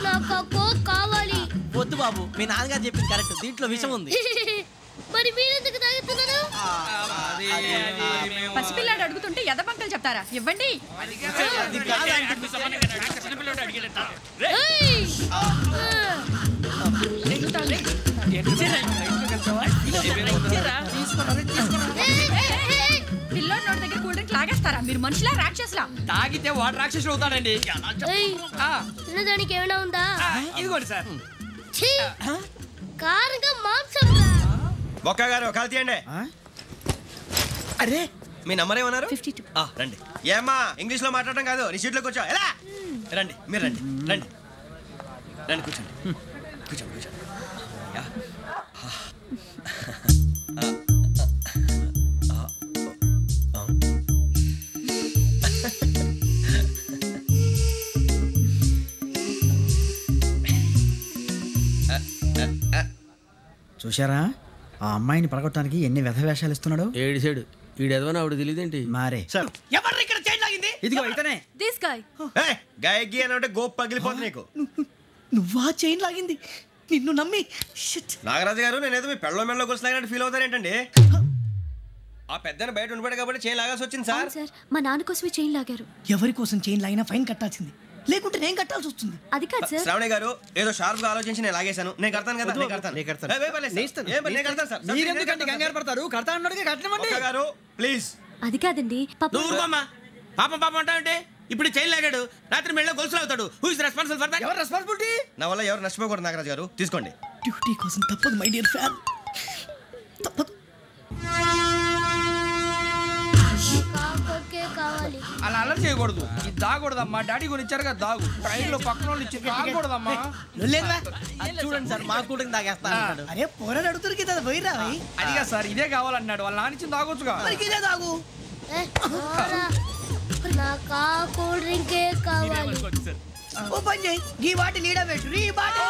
నాకు ఆ కోక్ కావాలి. వద్దు బాబు, మీ నాన్నగారు చెప్పింది కరెక్ట్, దీంట్లో విషం ఉంది. మరి మీరెందుకు తాగుతున్నారు? పసిపిల్లాడు అడుగుతుంటే ఎదబంకలు చెప్తారా? ఇవ్వండి. పిల్లోడు నోటి దగ్గర కూల్ డ్రింక్ లాగేస్తారా? మీరు మనుషులా రాక్షసులా? తాగితే వాడు రాక్షసుడు అవుతాడండి. తినడానికి ఏమైనా ఉందా? ఇదిగోండి సార్. కారంగా మాంసం. బొక్క గారు కాల్ తీయండి. అరే మీ నంబర్ ఏమన్నారు? 52. రండి. ఏమ్మా ఇంగ్లీష్ లో మాట్లాడటం కాదు, నీ సీట్లోకి వచ్చా. ఎలా రండి, మీరు రండి రండి రండి, కూర్చోండి కూర్చోండి కూర్చోండి. చూశారా ఆ అమ్మాయిని పడగొట్టడానికి ఎన్ని వ్యధ వేషాలు ఇస్తున్నాడు? ఏడు సైడు ఈడు ఎదవని ఆవిడ తెలియదేంటి? మారే ఎవరు ఇక్కడ చైన్ లాగింది? ఇదిగో ఇతనే. This guy. గాయకి అని అంటే గోప్ పగిలిపోతుంది నీకు. నువ్వా చైన్ లాగింది? నిన్ను నమ్మి. నాగరాజు గారు, నేనేదో మీ పెళ్ళ మెళ్ళలో గురిసిలాగినట్టు ఫీల్ అవుతారేంటండి? ఆ పెద్దని బయట ఉండిపోయాడు కాబట్టి చైన్ లాగాల్సి వచ్చింది సార్. సార్ మా నాన్న కోసమే చైన్ లాగారు. ఎవరి కోసం చైన్ లాగినా ఫైన్ కట్టాల్సింది, లేకుంటే నేను కట్టాల్సి వస్తుంది. అది కాదు సార్. శ్రావణి గారు ఏదో షార్ప్ గా ఆలోచించి నేను లాగేశాను. నేను కడతాను కదా. మీరెందుకంటే కంగారు పడతారు? కడతా అన్నాడుగా కట్టమండి. గారు ప్లీజ్. అది కాదండి. పాపం అంటావంటే ఇప్పుడు చైన్ లాగాడు, రాత్రి మెళ్ళ గొలుసులు అవుతాడు. Who is responsible for that? ఎవరు రెస్పాన్సిబిలిటీ? నా వల్ల ఎవరు నష్టపోకూడదు నాగరాజు గారు, తీసుకోండి. డ్యూటీ కోసం తప్పదు మై డియర్ ఫ్యాన్, తప్పదు. కాకొక్కే కావాలి. అలా అలా చేయకూడదు. ఇది దాగకూడదమ్మా. డాడీ కొని ఇచ్చారు కదా దాగు. ట్రైన్లో పక్కన వాళ్ళు ఇచ్చి దాగకూడదమ్మా. చూడండి సార్ మా కూడా తాగేస్తా. అరే పోరాడు అడుగుతారు కదా పోయిరా అదిగా సార్ ఇదే కావాలన్నాడు. వాళ్ళ నాన్న ఇచ్చింది తాగొచ్చుగా. ఇదే తాగు. నాకు ఆ కూల్ డ్రింకే కావాలి. ఓ పని చేయి, ఈ బాటిల్ లీడ పెట్టు. ఈ బాటిల్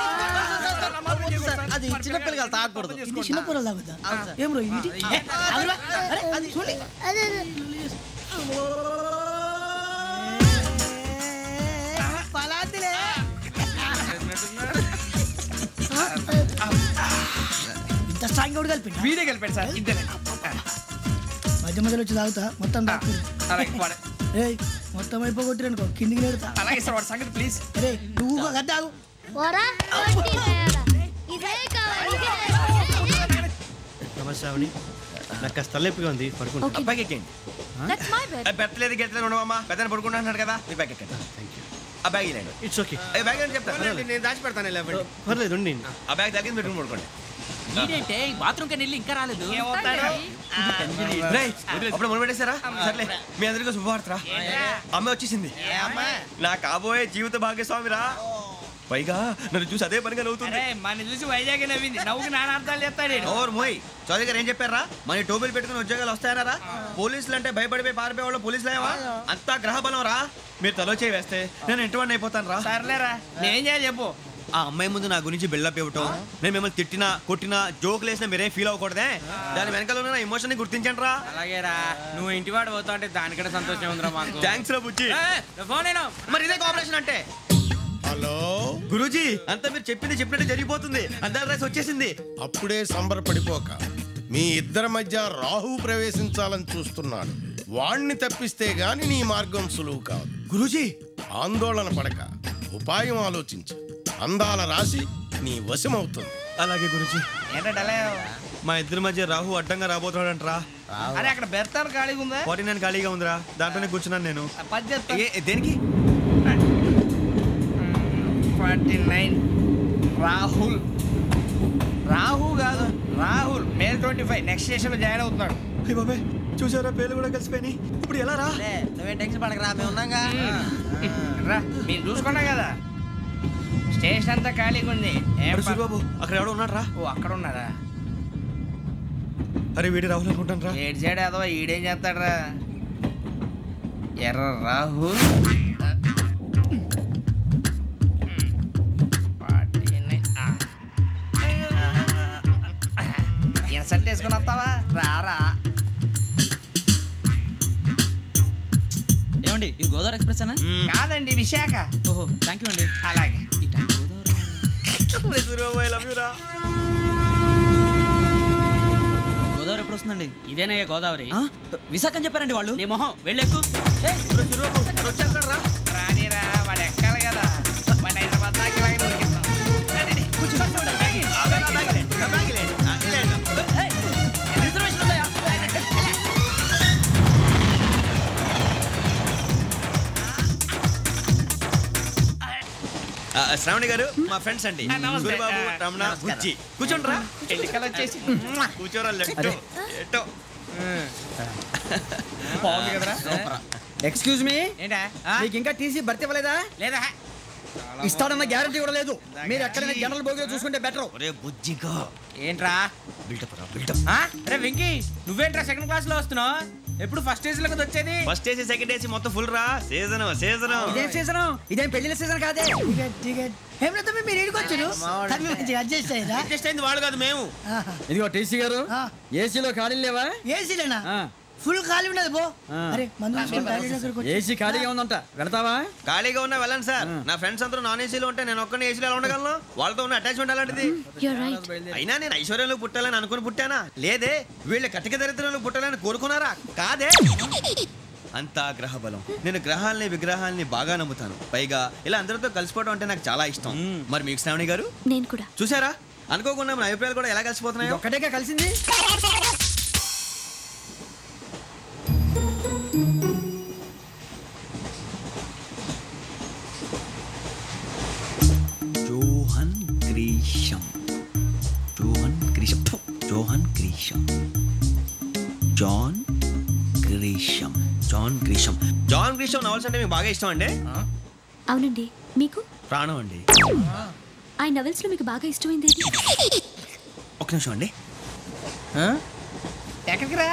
అది చిన్నపిల్లలు తాగకూడదు. ఇది చిన్న పొరలు తాగుతా. ఏం రో ఇది? అరే అది చూడండి. అదే పలాతిలే. ఇంత స్ట్రాంగ్ కూడా కలిపి వీడే కలిపాడు సార్. ఇద్దరే మధ్య మధ్యలో వచ్చి తాగుతా మొత్తం తాగు. ఏయ్ మొత్తం అయిపోగొట్టిరనుకో కిందికి నేడుతా. అలాగే సార్ వాడి సంగతి ప్లీజ్. అరే నువ్వు కదా తాగు. పోరా ఇదే కావాలి. నమస్కారం. నాకు కాస్త తలెప్పిగా ఉంది, పడుకుంటా. బ్యాగ్ ఎక్కండి. పెట్టలేదు గెట్టలేదు ఉండవమ్మా. పెద్దని పడుకుంటున్నాడు కదా, మీ బ్యాగ్ ఎక్కండి. ఆ బ్యాగ్ ఇలాండి. It's okay. బ్యాగ్ అని చెప్తాను, నేను దాచి పెడతాను. పర్లేదు ఉండి. ఆ బ్యాగ్ తగ్గింది పెట్టుకుని పడుకోండి. ఏంటంటే బాత్రూమ్ కని వెళ్ళి ఇంకా రాలేదు. అప్పుడు మొదలు పెట్టేశారా? సర్లే మీ అందరికీ శుభవార్తరా. అమ్మ వచ్చేసింది. నా కాబోయే జీవిత భాగ్యస్వామిరా. పైగా నన్ను చూసి అదే పనిగా నవ్వుతుంది. మన చూసి వైజాగ్ నవ్వింది. నవ్వుకి నాన్న అర్థాలు చెప్తాడు. ఓర్ మోయ్ చౌదరి గారు ఏం చెప్పారా? మన టోబీలు పెట్టుకుని ఉద్యోగాలు వస్తాయనరా? పోలీసులు అంటే భయపడిపోయి పారిపోయే వాళ్ళు పోలీసులేవా? అంతా గ్రహ బలం రా. మీరు తలో చేయి వేస్తే నేను ఇంటివాడిని అయిపోతాను రా. సర్లేరా, నేనేం చేయాలి చెప్పు. ఆ అమ్మాయి ముందు నా గురించి బిల్డప్ ఇవ్వటం, నేను మిమ్మల్ని తిట్టినా కొట్టినా జోకులు వేసినా మీరేం ఫీల్ అవ్వకూడదే. దాని వెనకాల ఉన్న ఎమోషన్ ని గుర్తించండి రా. అలాగేరా, నువ్వు ఇంటివాడు పోతా అంటే దానికంటే సంతోషం ఉందిరా మాకు. థ్యాంక్స్ రా బుజ్జి. ఫోన్ మరి ఇదే కోఆపరేషన్ అంటే. హలో గురూజీ, అంతా మీరు చెప్పింది చెప్పినట్టు జరిగిపోతుంది. అందాల రైస్ వచ్చేసింది. అప్పుడే సంబరపడిపోక. మీ ఇద్దరి మధ్య రాహు ప్రవేశించాలని చూస్తున్నాడు. వాణ్ణి తప్పిస్తే గాని నీ మార్గం సులువు కాదు. గురూజీ ఆందోళన పడక, ఉపాయం ఆలోచించు. అందాల రాశి నీ వశమవుతుంది. అలాగే గురూజీ. మా ఇద్దరి మధ్య రాహు అడ్డంగా రాబోతున్నాడంట్రా. అరే అక్కడ బెర్తాను ఖాళీగా ఉందా? 49 ఖాళీగా ఉందిరా, దాంట్లోనే కూర్చున్నాను నేను. దేనికి? 49 రాహుల్. రాహు కాదు, రాహుల్. మే 25 నెక్స్ట్ స్టేషన్ లో జాయిన్ అవుతున్నాడు. బాబాయ్ చూసారా, పేర్లు కూడా కలిసిపోయి. ఇప్పుడు ఎలా రా? నువ్వేం టెన్షన్ పడకరా, మేము ఉన్నాగా. రా, మీరు చూసుకున్నా కదా. స్టేషన్ అంతా ఖాళీగా ఉంది. బాబు అక్కడ ఎవడో ఉన్నాడు రా. ఓ అక్కడ ఉన్నారా? అరే వీడి రాహుల్ అనుకుంటాను రా. ఏడు సైడ్ అదో ఈడేం చేస్తాడు రా. ఎర్ర రాహుల్. ఇన్సల్ట్ వేసుకుని వస్తావా? రారా. ఏమండి ఇది గోదావరి ఎక్స్ప్రెస్ అనా? కాదండి, విశాఖ. ఓహో థ్యాంక్ యూ అండి. అలాగే. గోదావరి ఎప్పుడు వస్తుందండి? ఇదేనయ్యా గోదావరి. విశాఖ అని చెప్పారండి వాళ్ళు. నీ మొహం వెళ్ళెక్కు. రానిరా, వాడు ఎక్కాలి కదా. మన హైదరాబాద్ దాకా ఇలాగే దొరికిస్తాం. శ్రావణి గారు మా ఫ్రెండ్స్ అండి. గురుబాబు, రమణ, బుజ్జి. కూర్చోండి రా. ఎన్నికలు వచ్చేసి కూర్చోరా. లెట్టో ఎట్టో బాగుంది కదరా. ఎక్స్క్యూజ్ మీ, ఏంటా? మీకు ఇంకా టీసీ భర్తీ ఇవ్వలేదా? లేదా ఇస్తాడన్న గ్యారంటీ కూడా లేదు. మీరు ఎక్కడైనా జనరల్ బోగిలో చూసుకుంటే బెటర్. ఒరే బుజ్జిగా ఏంట్రా బిల్డప్ రా, బిల్డప్. అరే వెంకీ, నువ్వేంట్రా సెకండ్ క్లాస్ లో వస్తున్నావు? ఎప్పుడు ఫస్ట్ ఏసీ లో వచ్చేది? ఫస్ట్ ఏసీ సెకండ్ ఏసీ మొత్తం ఫుల్ రా. Season season. ఇదేం సీజన్? ఇదేం పెళ్లిన సీజన్ కాదే. ఏమిటో మీరు ఇడికొచ్చారు, అడ్జస్ట్ అయ్యారా? అడ్జస్ట్ అయింది వాళ్ళు కాదు, మేము. ఇదిగో టీసీ గారు, ఏసీలో ఖాళీ లేవా? ఏసీలేనా? ఫుల్ ఖాళీ ఉన్నది పో. అరే ఏసీ ఖాళీగా ఉందంట, వెళ్తావా? ఖాళీగా ఉన్నా వెళ్ళండి సార్. నా ఫ్రెండ్స్ అందరూ నాన్ ఏసీలో ఉంటే నేను ఒక్కనే ఏసీలో ఎలా ఉండగలను? వాళ్ళతో ఉన్న అటాచ్మెంట్ అలాంటిది. అయినా నేను ఐశ్వర్యంలో పుట్టాలని అనుకుని పుట్టానా? లేదే. వీళ్ళ కటిక దరిద్రంలో పుట్టాలని కోరుకున్నారా? కాదే. అంతా గ్రహ బలం. నేను గ్రహాలని విగ్రహాలని బాగా నమ్ముతాను. పైగా ఇలా అందరితో కలిసిపోవడం అంటే నాకు చాలా ఇష్టం. మరి మీకు శ్రావణి గారు? నేను కూడా. చూసారా, అనుకోకుండా మన అభిప్రాయాలు కూడా ఎలా కలిసిపోతున్నాయి. ఒక్కటేగా కలిసింది. Johan Grisham, Johan Grisham, Johan Grisham, John Grisham, John Grisham, John Grisham. English novels అంటే మీకు బాగా ఇష్టం అండి? అవునండి. మీకు? ప్రాణం అండి. ఆ నవెల్స్ లో మీకు బాగా ఇష్టమైంది ఏది? ఒక్క నిమిషం అండి. ఎక్కడికి రా?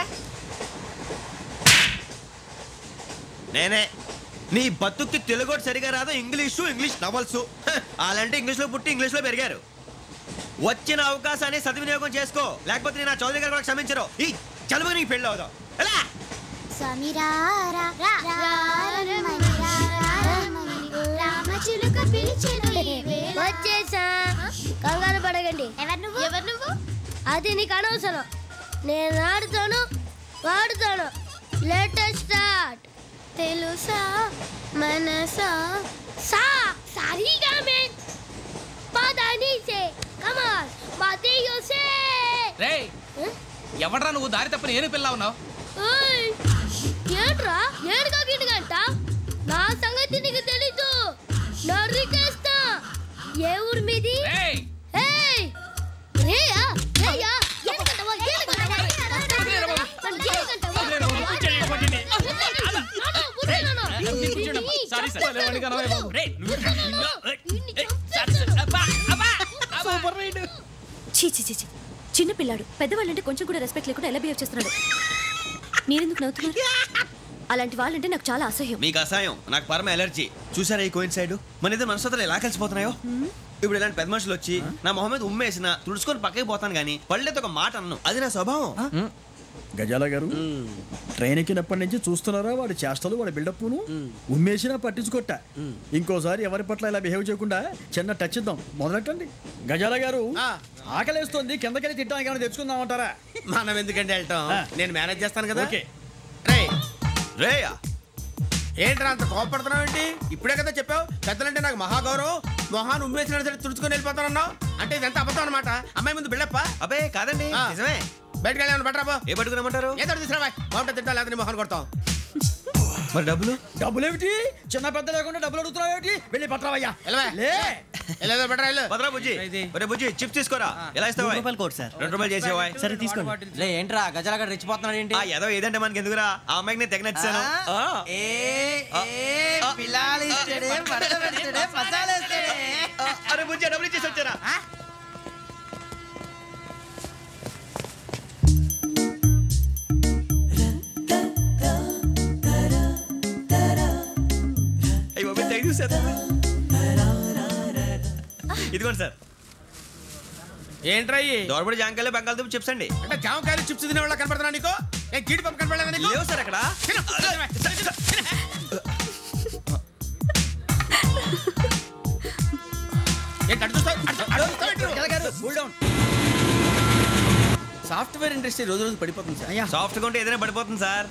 నేనే. నీ బతుక్కి తెలుగు సరిగా రాదు, ఇంగ్లీష్ నవల్స్. అలాంటి ఇంగ్లీష్లో పుట్టి ఇంగ్లీష్లో పెరిగారు. వచ్చిన అవకాశాన్ని సద్వినియోగం చేసుకో, లేకపోతే నేను నా చౌదరి గారు కూడా క్షమించరు. ఈ చదువు నీకు పెళ్ళి అవుదాం. ఎలా వచ్చేసా, కంగారు పడకండి. ఎవరు నువ్వు? అది నీకు అనవసరం. నేను ఆడుతాను, వాడుతాను. Latest start. తెలుసా మనసా సా సారీగా మే పదని సే కమాన్ బాతియో సే. రేయ్ ఎవడ్రా నువ్వు? దారి తప్పని ఏను పిల్ల ఉన్నావు? ఓయ్ ఏంట్రా ఏడుగా గిడుగంట? నా సంగతి నీకు తెలీదు. నరికేస్తా. ఏ ఊరు మీది? ఏయ్ రేయా రేయా ఏడుగంటవా ఏడుగంటవా చిన్న పిల్లాడు. పెద్దవాళ్ళంటే కొంచెం కూడా రెస్పెక్ట్ లేకుండా ఎలా బిహేవ్ చేస్తున్నాడు? మీరెందుకు నవ్వుతున్నారు? అలాంటి వాళ్ళంటే నాకు చాలా అసహ్యం. మీకు అసహ్యం, నాకు పరమ ఎలర్జీ. చూసారా ఈ కోయిన్సైడ్? మన ఇద్దరు మనసుతో ఎలా కలిసిపోతున్నాయో. ఇప్పుడు ఇలాంటి పెద్ద మనుషులు వచ్చి నా మొహం మీద ఉమ్మేసిన తుడుచుకొని పక్కకి పోతాను కానీ పళ్ళేతో ఒక మాట అన్ను. అది నా స్వభావం. గజాల గారు ట్రైన్ ఎక్కినప్పటి నుంచి చూస్తున్నారా వాడి చేష్టలు, వాడి బిల్డప్ను? ఉమ్మేసినా పట్టించుకోట. ఇంకోసారి ఎవరి పట్ల ఇలా బిహేవ్ చేయకుండా చిన్న టచ్ ఇద్దాం. మొదలెట్టండి. గజాల గారు ఆకలేస్తోంది, కిందకెళ్ళి తిట్టడానికి ఏమైనా తెచ్చుకుందామంటారా? మనం ఎందుకంటే వెళ్తాం, నేను మేనేజ్ చేస్తాను కదా. రేయా ఏంట్రా అంత కోపడుతున్నావు ఏంటి? ఇప్పుడే కదా చెప్పావు పెద్దలంటే నాకు మహాగౌరవం, మొహాన్ని ఉమ్మేసిన సరే తుడుచుకొని వెళ్ళిపోతానన్నావు. అంటే ఇదంతా అబద్ధం అనమాట. అమ్మాయి ముందు బిల్డప్ప? అబ్బే కాదండి, నిజమే. బయటకు వెళ్ళాను బట్రాబో. ఏ పట్టుకురమ్మంటారు? ఏదో తీసుకురా బాగుంటుంది తింటా, లేదా మొహాన్ని కొడతాం. మరి డబ్బులు ఏమిటి? చిన్న పెద్ద లేకుండా డబ్బులు అడుగుతున్నావు ఏమిటి? వెళ్ళి పట్టరావయ్యా. బుజ్జి చిప్స్ తీసుకోరా. ఎలా ఇస్తావా? ₹2 చేసేవా? సరే తీసుకోండి. ఏంట్రా గజాల గారు రెచ్చిపోతున్నాడు ఏంటి? ఏదో ఏదంటే మనకి ఎందుకురా, ఆ అమ్మాయికి నేను తెగ నచ్చాను. అరే బుజ్జి డబ్బులు ఇచ్చేసి వచ్చారా? ఇదిగోండి సార్. ఏంట్రా దోరబడి జాంకాయలు బంగాళదుంప చిప్స్ అండి. అంటే జామకాయలు చిప్స్ తినే వాళ్ళ కనపడుతున్నా నీకు? ఏ జీడిపప్పు కనపడలేదా నీకు? లేవు సార్ అక్కడ. సాఫ్ట్వేర్ ఇండస్ట్రీ రోజు రోజు పడిపోతుంది సార్. సాఫ్ట్ గా ఉంటే ఏదైనా పడిపోతుంది సార్.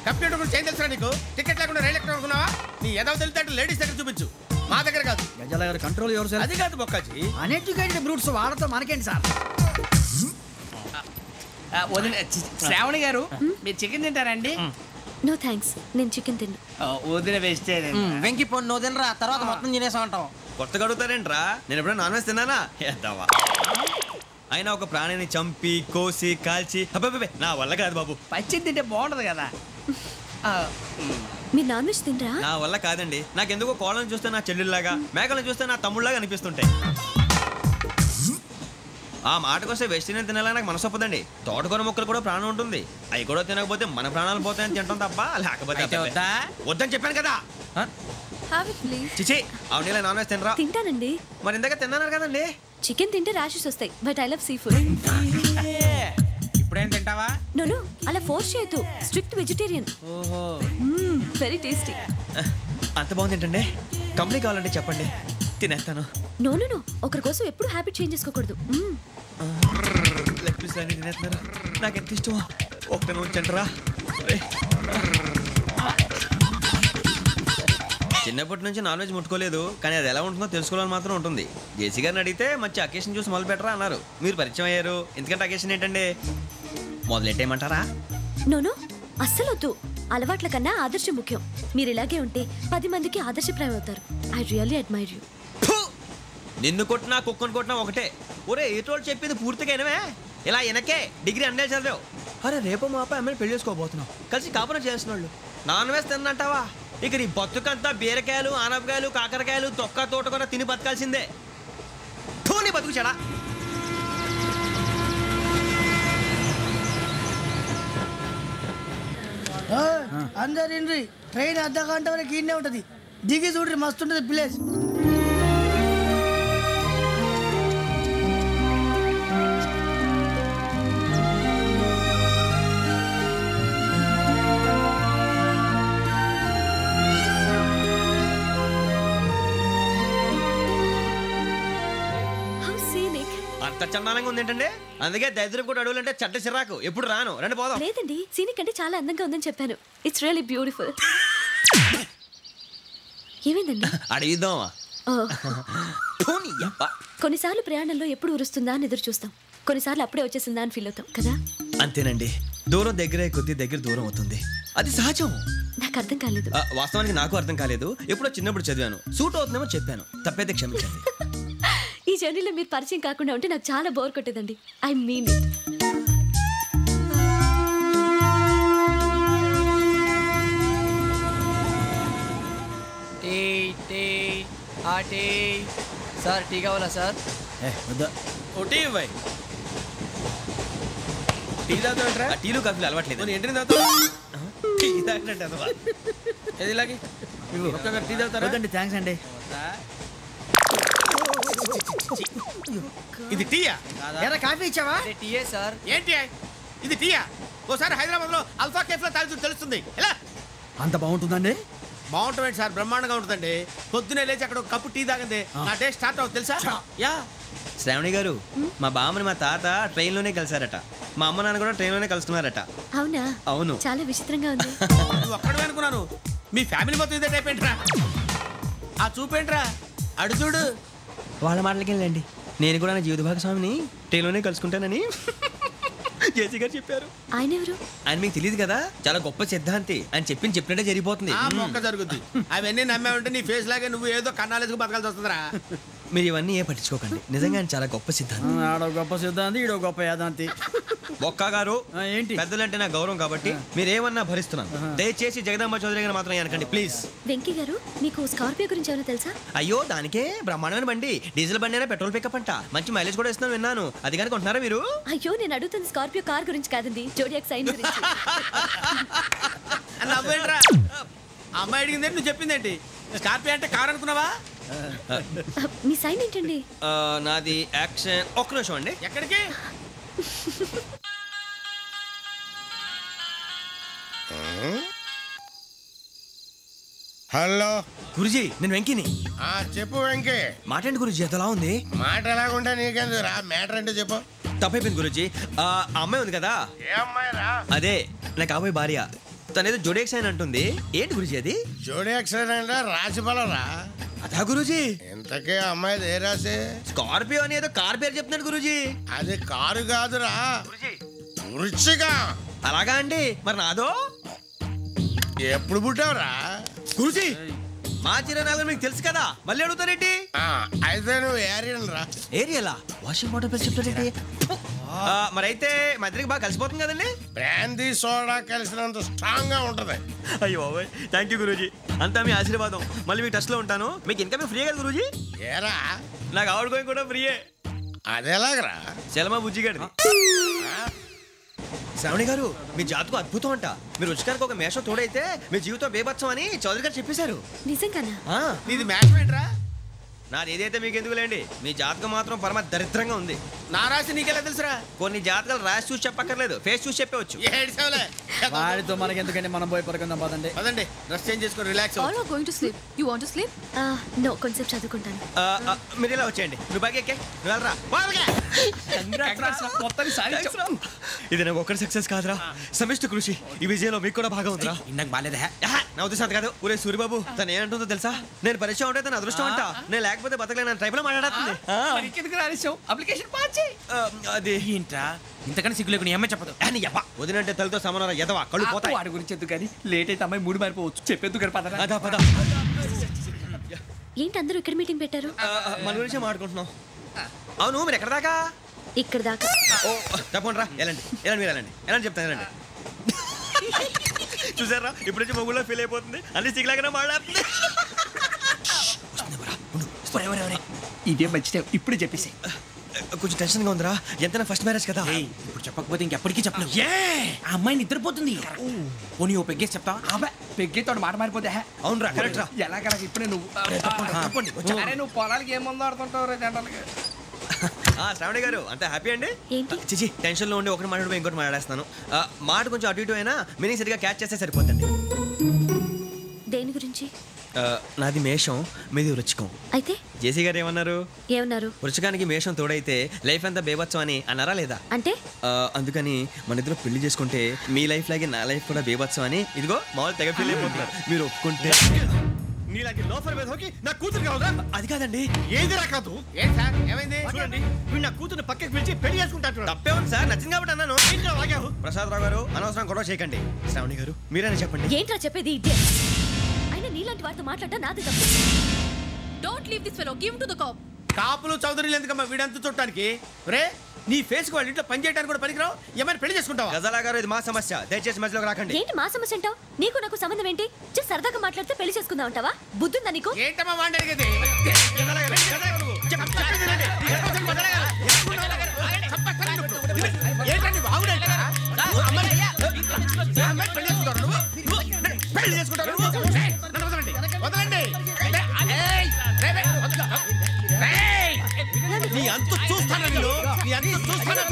కంప్యూటర్ గురించి ఏం తెలుసా నీకు? టికెట్ లేకుండా రైలు ఎక్కడ అనుకున్నావా? నీ ఏదో తెలితే అంటే లేడీస్ దగ్గర చూపించు, మా దగ్గర కాదు. గజాల గారు కంట్రోల్ ఎవరు సార్? అది కాదు బొక్కాజీ, అన్ఎడ్యుకేటెడ్ బ్రూట్స్ వాళ్ళతో మనకేంటి సార్? శ్రావణి గారు మీరు చికెన్ తింటారండి? నో థ్యాంక్స్, నేను చికెన్ తిన్నా. వదిన వేస్తే వెంకి పొన్ను నువ్వు తినరా, తర్వాత మొత్తం తినేసా ఉంటాం. కొత్తగా అడుగుతారేంట్రా? నేను ఎప్పుడైనా నాన్ వెజ్ తిన్నానా? ఎద్దావా. అయినా ఒక ప్రాణిని చంపి కోసి కాల్చి అబ్బాబే నా వల్ల కాదు బాబు. పచ్చి తింటే బాగుంటది కదా. మీరు నాన్ వెజ్ తినరా? నా వల్ల కాదండి. నాకెందుకో కోళ్ళని చూస్తే నా చెల్లెళ్ళలాగా, మేకలను చూస్తే నా తమ్ముళ్ళలాగా అనిపిస్తుంటాయి. ఆ మాటకొస్తే వెస్టిరియన్ తినాలని నాకు మనసు ఒప్పదండి. తోటకూర మొక్కలు కూడా ప్రాణం ఉంటుంది. అవి కూడా తినకపోతే మన ప్రాణాలు పోతాయని తింటాం తప్ప లేకపోతే వద్దని చెప్పాను కదా. చిచి అవునీ నాన్ వెజ్ తినరా? తింటానండి. మరి ఇందాక తిన్నాను కదండి. చికెన్ తింటే ర్యాషెస్ వస్తాయి, but I love sea food. ఇప్పుడేం తింటావా? నో అలా ఫోర్స్ చేయొద్దు. Strict vegetarian. ఓహో వెరీ టేస్టీ. అంత బాగుంది ఏంటండి? కంప్లీట్ కావాలంటే చెప్పండి, తినేస్తాను. నో ఒకరి కోసం ఎప్పుడు హ్యాబిట్ చేంజ్ చేసుకోకూడదు. లెగ్ పీస్ అన్ని తినేస్తున్నారు, నాకు ఎంత ఇష్టం. ఒకటే ఉంచండిరా. చిన్నప్పటి నుంచి నాన్ వెజ్ ముట్టుకోలేదు, కానీ అది ఎలా ఉంటుందో తెలుసుకోవాలని మాత్రం ఉంటుంది. జేసీ గారిని అడిగితే మంచి అకేషన్ చూసి మొదలు పెట్టరా అన్నారు. మీరు పరిచయం అయ్యారు, ఎందుకంటే అకేషన్ ఏంటండి? మొదలెట్టేయమంటారా? నో అస్సలు వద్దు. అలవాట్ల కన్నా ఆదర్శం ముఖ్యం. మీరు ఇలాగే ఉంటే 10 మందికి ఆదర్శప్రాయం అవుతారు. I really admire you. నిన్ను కొట్టినా కుక్కను కొట్టినా ఒకటే. ఒరే ఏటోళ్ళు చెప్పింది పూర్తిగా వినవే. ఇలా వెనకే డిగ్రీ అన్నే చదివావు. అరే రేపు మా అబ్బాయి అమ్మాయిని పెళ్లి చేసుకోబోతున్నావు, కలిసి కాపురం చేయాల్సిన వాళ్ళు. నాన్ వెజ్ తిన్నంటావా? ఇక నీ బతుకంతా బీరకాయలు, ఆనపకాయలు, కాకరకాయలు, తొక్క తోట కూడా తిని బతకాల్సిందే. నీ బతుకు చెడా. అందరు ఇండ్రి ట్రైన్ అర్ధ గంట వరకు ఇన్నే ఉంటది. దిగి చూడ్రి, మస్తు ఉంటది ప్లేస్. అంత చందానంగా ఉంది ఏంటంటే, అందుకే దరిద్రం కూడా అడవులంటే చెడ్డ చిరాకు. ఎప్పుడు రాను, రండి పోదాం. లేదండి, సీనిక్ అంటే చాలా అందంగా ఉందని చెప్పాను. It's really beautiful. ఏమైందండి? అడిగిద్దామా? కొన్నిసార్లు ప్రయాణంలో ఎప్పుడు ఉరుస్తుందా అని ఎదురు చూస్తాం, కొన్నిసార్లు అప్పుడే వచ్చేసిందా అని ఫీల్ అవుతాం కదా. అంతేనండి, దూరం దగ్గరే కొద్ది దగ్గర దూరం అవుతుంది, అది సహజం. నాకు అర్థం కాలేదు. వాస్తవానికి నాకు అర్థం కాలేదు. ఎప్పుడో చిన్నప్పుడు చదివాను, సూట్ అవుతుందేమో చెప్పాను, తప్పైతే క్షమించండి. ఈ జర్నీలో మీరు పరిచయం కాకుండా ఉంటే నాకు చాలా బోర్ కొట్టేదండి. I mean it. Tea sir, tea కావాలా సార్? టీ ఇవ్వాయి. టీ తాగుతావుట్రా? టీలు కాఫీలు అలవాట్లేదు. ఏంటి తాగుతావు? టీ తాగినట్టు అదవా. ఏది ఇలాగే ఒక్కొక్కరు టీ తాగుతారా? థ్యాంక్స్ అండి. ఇది టీయా? ఎరా కాఫీ ఇచ్చావా? టీయే సార్. ఏంటి ఇది టీయా? ఓసారి హైదరాబాద్ లో అల్ఫా కేఫ్ లో తాగుతూ తెలుస్తుంది. ఎలా అంత బాగుంటుందండి? బాగుంటుంది సార్, బ్రహ్మాండంగా ఉంటుందండి. పొద్దునే లేచి అక్కడ ఒక కప్పు టీ తాగింది నా డే స్టార్ట్ అవుతుంది తెలుసా? యా. శ్రావణి గారు, మా బామ్మని మా తాత ట్రైన్ లోనే కలిసారట, మా అమ్మ నాన్న కూడా ట్రైన్ లోనే కలుస్తున్నారట. అవునా? అవును. చాలా విచిత్రంగా ఉంది. నువ్వు ఒక్కడే అనుకున్నాను, మీ ఫ్యామిలీ మొత్తం ఇదే టైప్ ఏంట్రా? ఆ చూపేంట్రా, అడు చూడు. వాళ్ళ మాటలకి వెళ్ళండి, నేను కూడా నా జీవిత భాగస్వామిని ట్రైన్ లోనే కలుసుకుంటానని జేసీ గారు చెప్పారు. ఆయన ఎవరు? ఆయన మీకు తెలియదు కదా, చాలా గొప్ప సిద్ధాంతి అని చెప్పినట్టే జరిగిపోతుంది. మొక్క జరుగుద్ది. అవన్నీ నమ్మే ఉంటే నీ ఫేస్ లాగే నువ్వు ఏదో కన్నాలేసుకు బతకాల్సి వస్తుందిరా. మీరు ఇవన్నీ ఏ పట్టించుకోకండి, నిజంగా ఆయన చాలా గొప్ప సిద్ధాంతి. ఆడో గొప్ప సిద్ధాంతి, ఈడో గొప్ప యాదాంతి. ఒక్క గారు ఏంటి, పెద్దలంటే నా గౌరవం కాబట్టి మీరేమన్నా భరిస్తున్నాను. దయచేసి జగదాంబ చౌదరి గారు మాత్రం అనకండి ప్లీజ్. వెంకీ గారు, మీకు స్కార్పియో గురించి ఏమైనా తెలుసా? అయ్యో, దానికే బ్రహ్మాండమైన బండి, డీజిల్ బండి అయినా పెట్రోల్ పికప్ అంట, మంచి మైలేజ్ కూడా ఇస్తున్నాను విన్నాను. అది కానీ కొంటున్నారా మీరు? అయ్యో, నేను అడుగుతుంది స్కార్పియో కార్ గురించి కాదండి, జోడియాక్ సైన్ గురించి. నవ్వేంట్రా? అమ్మాయి అడిగింది నువ్వు చెప్పిందేంటి? స్కార్పియో అంటే కార్ అనుకున్నావా? మీ సైన్ ఏంటండి? నాది యాక్షన్. ఒక్క నిమిషం అండి. ఎక్కడికి? హలో గురుజీ, నేను వెంకీని. చెప్పు వెంకీ. మాట ఏంటి గురుజీ, ఎంతలా ఉంది? మాట ఎలాగుంటా నీకెందుకు రా, మ్యాటర్ అంటే చెప్పు. తప్పైపోయింది గురుజీ. ఆ అమ్మాయి ఉంది కదా, ఏ అమ్మాయి రా? అదే నా కాబోయే భార్య. తనేదో జోడియాక్ సైన్ అంటుంది. ఏంటి గురుజీ అది? జోడియాక్ సైన్ అంటే రాసి బలరా? అదా గురుజీ. ఇంతకే అమ్మాయి ఏ రాసి? స్కార్పియో అని ఏదో కార్ పేరు చెప్తున్నాడు గురుజీ. అది కారు కాదురా, వృచ్చిక. అలాగా అండి, మరి నాదో? ఎప్పుడు పుట్టావురా గురుజీ? మా చిరనాలు మీకు తెలుసు కదా, మళ్ళీ అడుగుతారేంటి? అయితే నువ్వు ఏరియన్ రా. ఏరియలా? వాషింగ్ వాటర్ పేరు చెప్తారేంటి? మరైతే మా ఇద్దరికి బాగా కలిసిపోతుంది కదండి. బ్రాందీ సోడా కలిసినంత స్ట్రాంగ్ గా ఉంటది. అయ్యో థ్యాంక్ యూ గురూజీ, అంతా మీ ఆశీర్వాదం. మళ్ళీ మీకు టచ్ లో ఉంటాను. మీకు ఇంకా ఫ్రీ కదా గురూజీ? ఏరా, నాకు ఆవిడ గోయింగ్ కూడా ఫ్రీయే. అదేలాగరా? చలమా బుజ్జి గారిది. శ్రావణి గారు, మీ జాతకు అద్భుతం అంట. మీరు రుచికారికి ఒక మేషం తోడైతే మీ జీవితం బేబత్సం అని చౌదరి గారు చెప్పేశారు. నిజంగానా? నీది మేషం ఏంట్రా? నాది ఏదైతే మీకు ఎందుకులేండి, మీ జాతకం మాత్రం పరమ దరిద్రంగా ఉంది. నా రాసి నీకెలా తెలుసురా? కొన్ని జాతకాలు రాసి చూసి చెప్పక్కర్లేదు, ఫేస్ చూసి చెప్పవచ్చు. వాడితో మనకి ఎందుకంటే మనం పోయి పడుకుందాం. పదండి పదండి, డ్రెస్ చేంజ్ చేసుకొని relax. All are going to sleep. You want to sleep? No, కొంచెం చదువుకుంటాను. మీరు ఇలా వచ్చేయండి. నువ్వు బాగా ఎక్కే, నువ్వు వెళ్ళరా. ఇది నాకు ఒక్కడి సక్సెస్ కాదురా, సమిష్టి కృషి. ఈ విజయంలో మీకు కూడా భాగం ఉందిరా. నాకు బాలేదా? నా ఉద్దేశం కాదు. ఊరే సూర్యబాబు, తను ఏమంటుందో తెలుసా? నేను పరిచయం ఉంటే తన అదృష్టం అంట, నేను లేకపోతే బతకలేను ట్రైబ్ లో మాట్లాడుతుంది. అప్లికేషన్ పాస్ చేయి. అది ఏంట్రా, ఇంతకన్నా సిగ్గు లేకుండా ఏమై చెప్పదు. వదినంటే తలతో సమానం ఎదవా, కళ్ళు పోతాయి. వాడి గురించి ఎందుకు కానీ, లేట్ అయితే అమ్మాయి మూడు మారిపోవచ్చు. చెప్పేందుకు కానీ పద. ఏంటి అందరూ ఇక్కడ మీటింగ్ పెట్టారు? మన గురించి మాట్లాడుకుంటున్నాం. అవును, మీరు ఎక్కడ దాకా? ఇక్కడ దాకా. ఓ తప్పకుండా రా, వెళ్ళండి వెళ్ళండి, మీరు వెళ్ళండి, వెళ్ళండి చెప్తాను, వెళ్ళండి. చూసారా ఇప్పుడు నుంచి మొగుల్లో ఫీల్ అయిపోతుంది అన్ని సిగ్లాగానే మాట్లాడుతుంది. ఇదే మంచి ఇప్పుడు చెప్పేసి కొంచెం టెన్షన్గా ఉందిరా, ఎంతైనా ఫస్ట్ మ్యారేజ్ కదా. ఇప్పుడు చెప్పకపోతే ఇంకెప్పటికీ చెప్పలేవు. ఆ అమ్మాయి నిద్రపోతుంది. పోనీ ఓ పెగ్గేసి చెప్తా. పెగ్గేతో మాట మారిపోతే అవునరా కరెక్ట్ రా. ఎలాగలా ఇప్పుడే నువ్వు అరే నువ్వు పొలాలకి ఏం ముందు ఆడుతుంటావు రే జనరల్గా. శ్రావణి గారు అంతే హ్యాపీ అండి? చిచి టెన్షన్ లో ఉండి ఒకటి మాట్లాడిపోయి ఇంకోటి మాట్లాడేస్తాను. మాట కొంచెం అటు ఇటు అయినా మీనింగ్ సరిగా క్యాచ్ చేస్తే సరిపోతుంది. దేని గురించి? నాది మేషం, మీది వృచ్చికం. అయితే జేసీ గారు ఏమన్నారు? వృచ్చికానికి మేషం తోడైతే లైఫ్ అంతా బేబత్సం అని అన్నారా లేదా? అంటే అందుకని మన ఇద్దరు పెళ్లి చేసుకుంటే మీ లైఫ్ లాగే నా లైఫ్ కూడా బేబత్సం అని ఇదిగో మామూలు తెగ ఫీల్ అయిపోతున్నారు. మీరు ఒప్పుకుంటే నీలాంటి లోఫర్ మీద హోకి నా కూతురు కావదా? అది కాదండి. ఏది రా కాదు? ఏం సార్ ఏమైంది? చూడండి వీడు నా కూతురు పక్కకి పిలిచి పెళ్లి చేసుకుంటాడు. తప్పే ఉంది సార్, నచ్చింది కాబట్టి అన్నాను. ప్రసాద్ రావు గారు అనవసరం గొడవ చేయకండి. శ్రావణి గారు మీరైనా చెప్పండి. ఏంట్రా చెప్పేది? అయినా నీలాంటి వారితో మాట్లాడటం నాది తప్పు. Don't leave this fellow, give to the cop. కాపులు చౌదరులు ఎందుకమ్మా వీడంతా చుట్టానికి? రే నీ ఫేస్ కు వాళ్ళ ఇంట్లో పని చేయడానికి కూడా పనికిరావు. ఏమైనా పెళ్లి చేసుకుంటావా? గజాలా గారు ఇది మా సమస్య, దయచేసి మధ్యలోకి రాకండి. ఏంటి మా సమస్య అంటావు? నీకు నాకు సంబంధం ఏంటి? జస్ట్ సరదాగా మాట్లాడితే పెళ్లి చేసుకుందాం అంటావా? బుద్ధుందా నీకు? ఏంటమ్మా వాడిని అడిగేది? పెళ్లి చేసుకుంటారు. నీ అంత చూస్తాను నీ అంత చూస్తాను.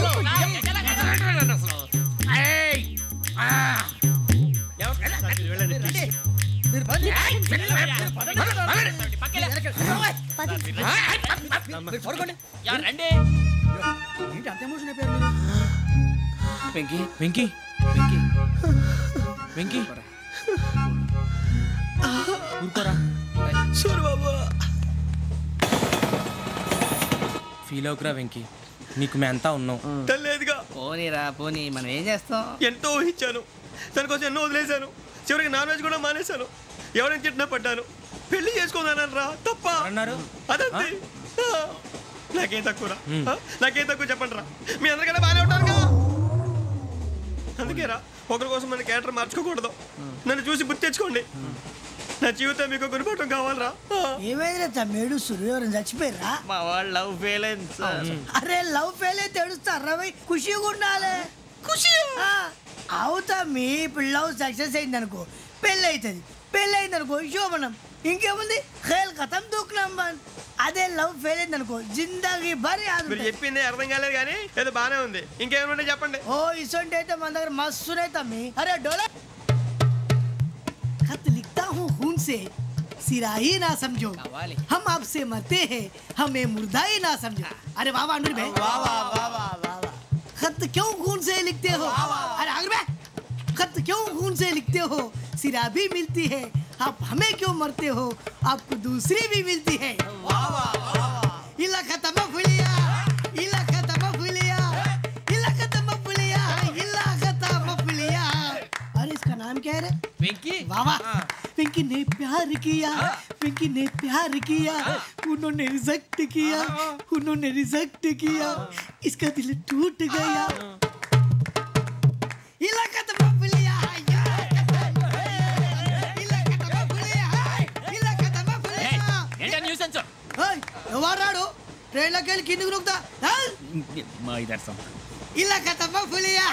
వెంకీ వెంకీ వెంకీ ఊరుకోరా. ఫీల్ అవుకురా వెంకీ, నీకు మేమంతా ఉన్నాం. తెలియదుగా. పోనీరా పోనీ, మనం ఏం చేస్తాం? ఎంతో ఊహించాను, దానికోసం ఎన్నో వదిలేశాను. చివరికి నాన్ వెజ్ కూడా మానేశాను. ఎవరైనా తిట్టినా పడ్డాను. పెళ్లి చేసుకున్నాను రా, తప్ప అన్నారు. అదంతే. నాకేం తక్కువ నాకేం తక్కువ చెప్పండి రా. మీ అందరికన్నా బాగానే ఉంటారుగా. అందుకే రా, ఒకరి కోసం మన క్యారెక్టర్ మార్చుకోకూడదు. నన్ను చూసి గుర్తు తెచ్చుకోండి. నా జీవితం మీకు గురిపటం కావాలరా. ఏమైనా తమ్మేడు ఎవరైనా చచ్చిపోయారా? మా వాళ్ళు లవ్ ఫెయిల్ అయింది. అరే లవ్ ఫెయిల్ అయితే ఏడుస్తారా? ఖుషిగా ఉండాలి. ఖుషి అవుతా. మీ ఇప్పుడు లవ్ సక్సెస్ అయింది అనుకో పెళ్ళి అవుతుంది. పెళ్ళి అయింది అనుకో శోభనం. ఇంకేముంది ఖేల్ కథం దూకునాం బన్. అదే లవ్ ఫెయిల్ అయింది అనుకో జిందగీ భరి. మీరు చెప్పింది అర్థం కాలేదు కానీ ఏదో బానే ఉంది. ఇంకేమైనా చెప్పండి. ఓ ఇసొంటి అయితే మన దగ్గర మస్తునే తమ్మి. అరే డోలా खत लिखता हूँ खून से सिरा ही ना समझो, हम आपसे मरते हैं हमें मुर्दा ही ना समझो. अरे वाह वाह अनुर भाई, वाह वाह वाह वाह वाह. खत क्यों खून से लिखते हो? अरे अनुर भाई, खत क्यों खून से लिखते हो? सिरा भी मिलती है, आप हमें क्यों मरते हो? आपको दूसरी भी मिलती है. वाह वाह वाह. इला खत्म फुलिया, इला खत्म फुलिया, इला खत्म फुलिया, इला खत्म फुलिया. अरे इसका नाम क्या है रे? వెంకీ. वाह वाह. पिंकी ने प्यार किया, पिंकी ने प्यार किया, उन्होंने रिजेक्ट किया, उन्होंने रिजेक्ट किया, इसका दिल टूट गया. इलाका तो बबलिया, इलाका तो बबलिया, इलाका तो बबलिया. ఏంటా న్యూసెన్స్? ఎవరాడు ట్రైన్ లోకి వెళ్ళి కిందికి నొక్కుతా. మా ఇదర్సం. ఇలాకా तो बबलिया.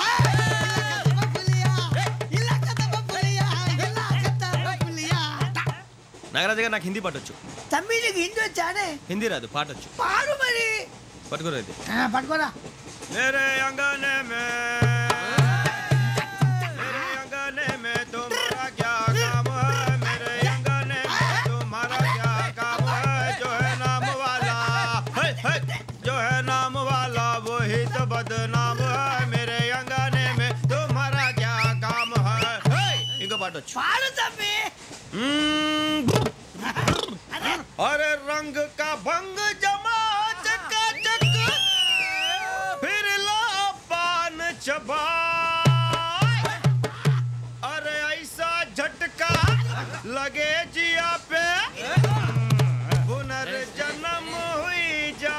నాగరాజు గారు నాకు హిందీ పాటొచ్చు. తమ్మి నీకు హిందీ వచ్చానే? హిందీ రాదు, పాటొచ్చు. పాడు మరి. పట్టుకోరైతే పట్టుకోరా. मेरे अंगने में तुम्हारा क्या काम है? मेरे अंगने में तुम्हारा क्या काम है? जो है नाम वाला जो है नाम वाला वही तो बदनाम है. मेरे अंगने में तुम्हारा क्या काम है? इनको पाटो पाड़ो तम्मी. अरे रंग का भंग जमा चकाचक फिर ला पान चबा. अरे ऐसा झटका लगे जिया पे पुनर्जन्म हुई जा.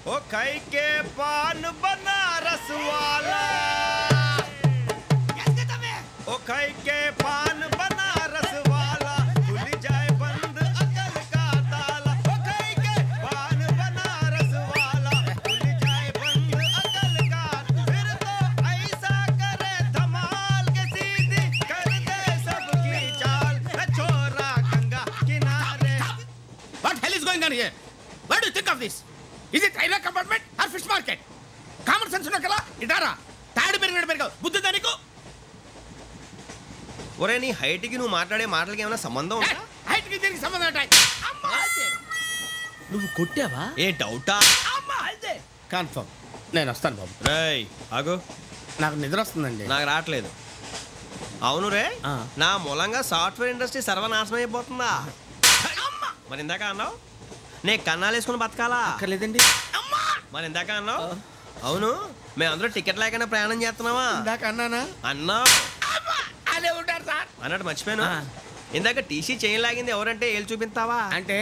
ओ खाई के पान बनारस वाला going here? What do you think of this? Is it railway compartment or fish market? Common sense ఉన్న కదా ఇటారా తాడు పెరిగావు బుద్ధి దానికి. ఒరే నీ హైట్కి నువ్వు మాట్లాడే మాటలకి ఏమైనా సంబంధం ఉందా? హైట్కి దీనికి సంబంధం ఉంటాయి. నువ్వు కొట్టావా? ఏ డౌటా? కన్ఫర్మ్ నేను వస్తాను బాబు. రేయ్ ఆగు, నాకు నిద్ర వస్తుందండి. నాకు రావట్లేదు. అవును రే, నా మూలంగా సాఫ్ట్వేర్ ఇండస్ట్రీ సర్వనాశనం అయిపోతుందా? మరి ఇందాక అన్నావు నే కన్నాలు వేసుకుని బతకాలా? అక్కర్లేదండి. మరి ఇందాక అన్నావు అవును మేమందరూ టికెట్ లేకుండా ప్రయాణం చేస్తున్నావా? ఇందాక అన్నానా? అన్నావు. అదే ఉంటారు సార్ అన్నట్టు మర్చిపోయాను. ఇందాక టీసీ చేయి లాగింది ఎవరంటే ఏళ్ళు చూపిస్తావా? అంటే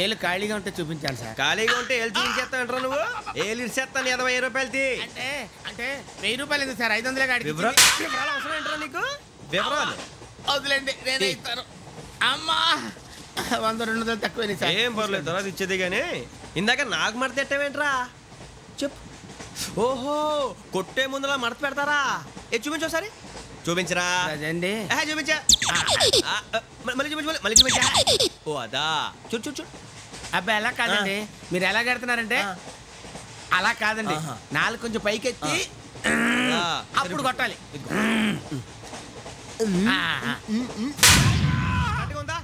ఏళ్ళు ఖాళీగా ఉంటే చూపించాను సార్. ఖాళీగా ఉంటే ఏళ్ళు చూపించేస్తానంటారా నువ్వు? ఏళ్ళు ఇచ్చేస్తాను 20 రూపాయలు తీ. అంటే 1000 రూపాయలు ఎందుకు సార్? 500 గాడి. వివరాలు అవసరం ఏంటరా నీకు? వివరాలు వదిలేండి నేనే ఇస్తాను. అమ్మా 100-200 తక్కువ సార్. ఏం పర్లేదు తర్వాత ఇచ్చేది కానీ ఇందాక నాకు మడత ఎట్టవేంట్రా చెప్పు. ఓహో కొట్టే ముందులా మడత పెడతారా? ఏ చూపించు ఒకసారి. చూపించరా? అదండి చూపించా. మళ్ళీ చూపించు మళ్ళీ చూపించా. ఓ అదా చూడు చూడు చూడు. అబ్బాయి ఎలా కాదండి, మీరు ఎలా కడుతున్నారంటే అలా కాదండి, నాలుగు కొంచెం పైకెత్తి అప్పుడు కొట్టాలి.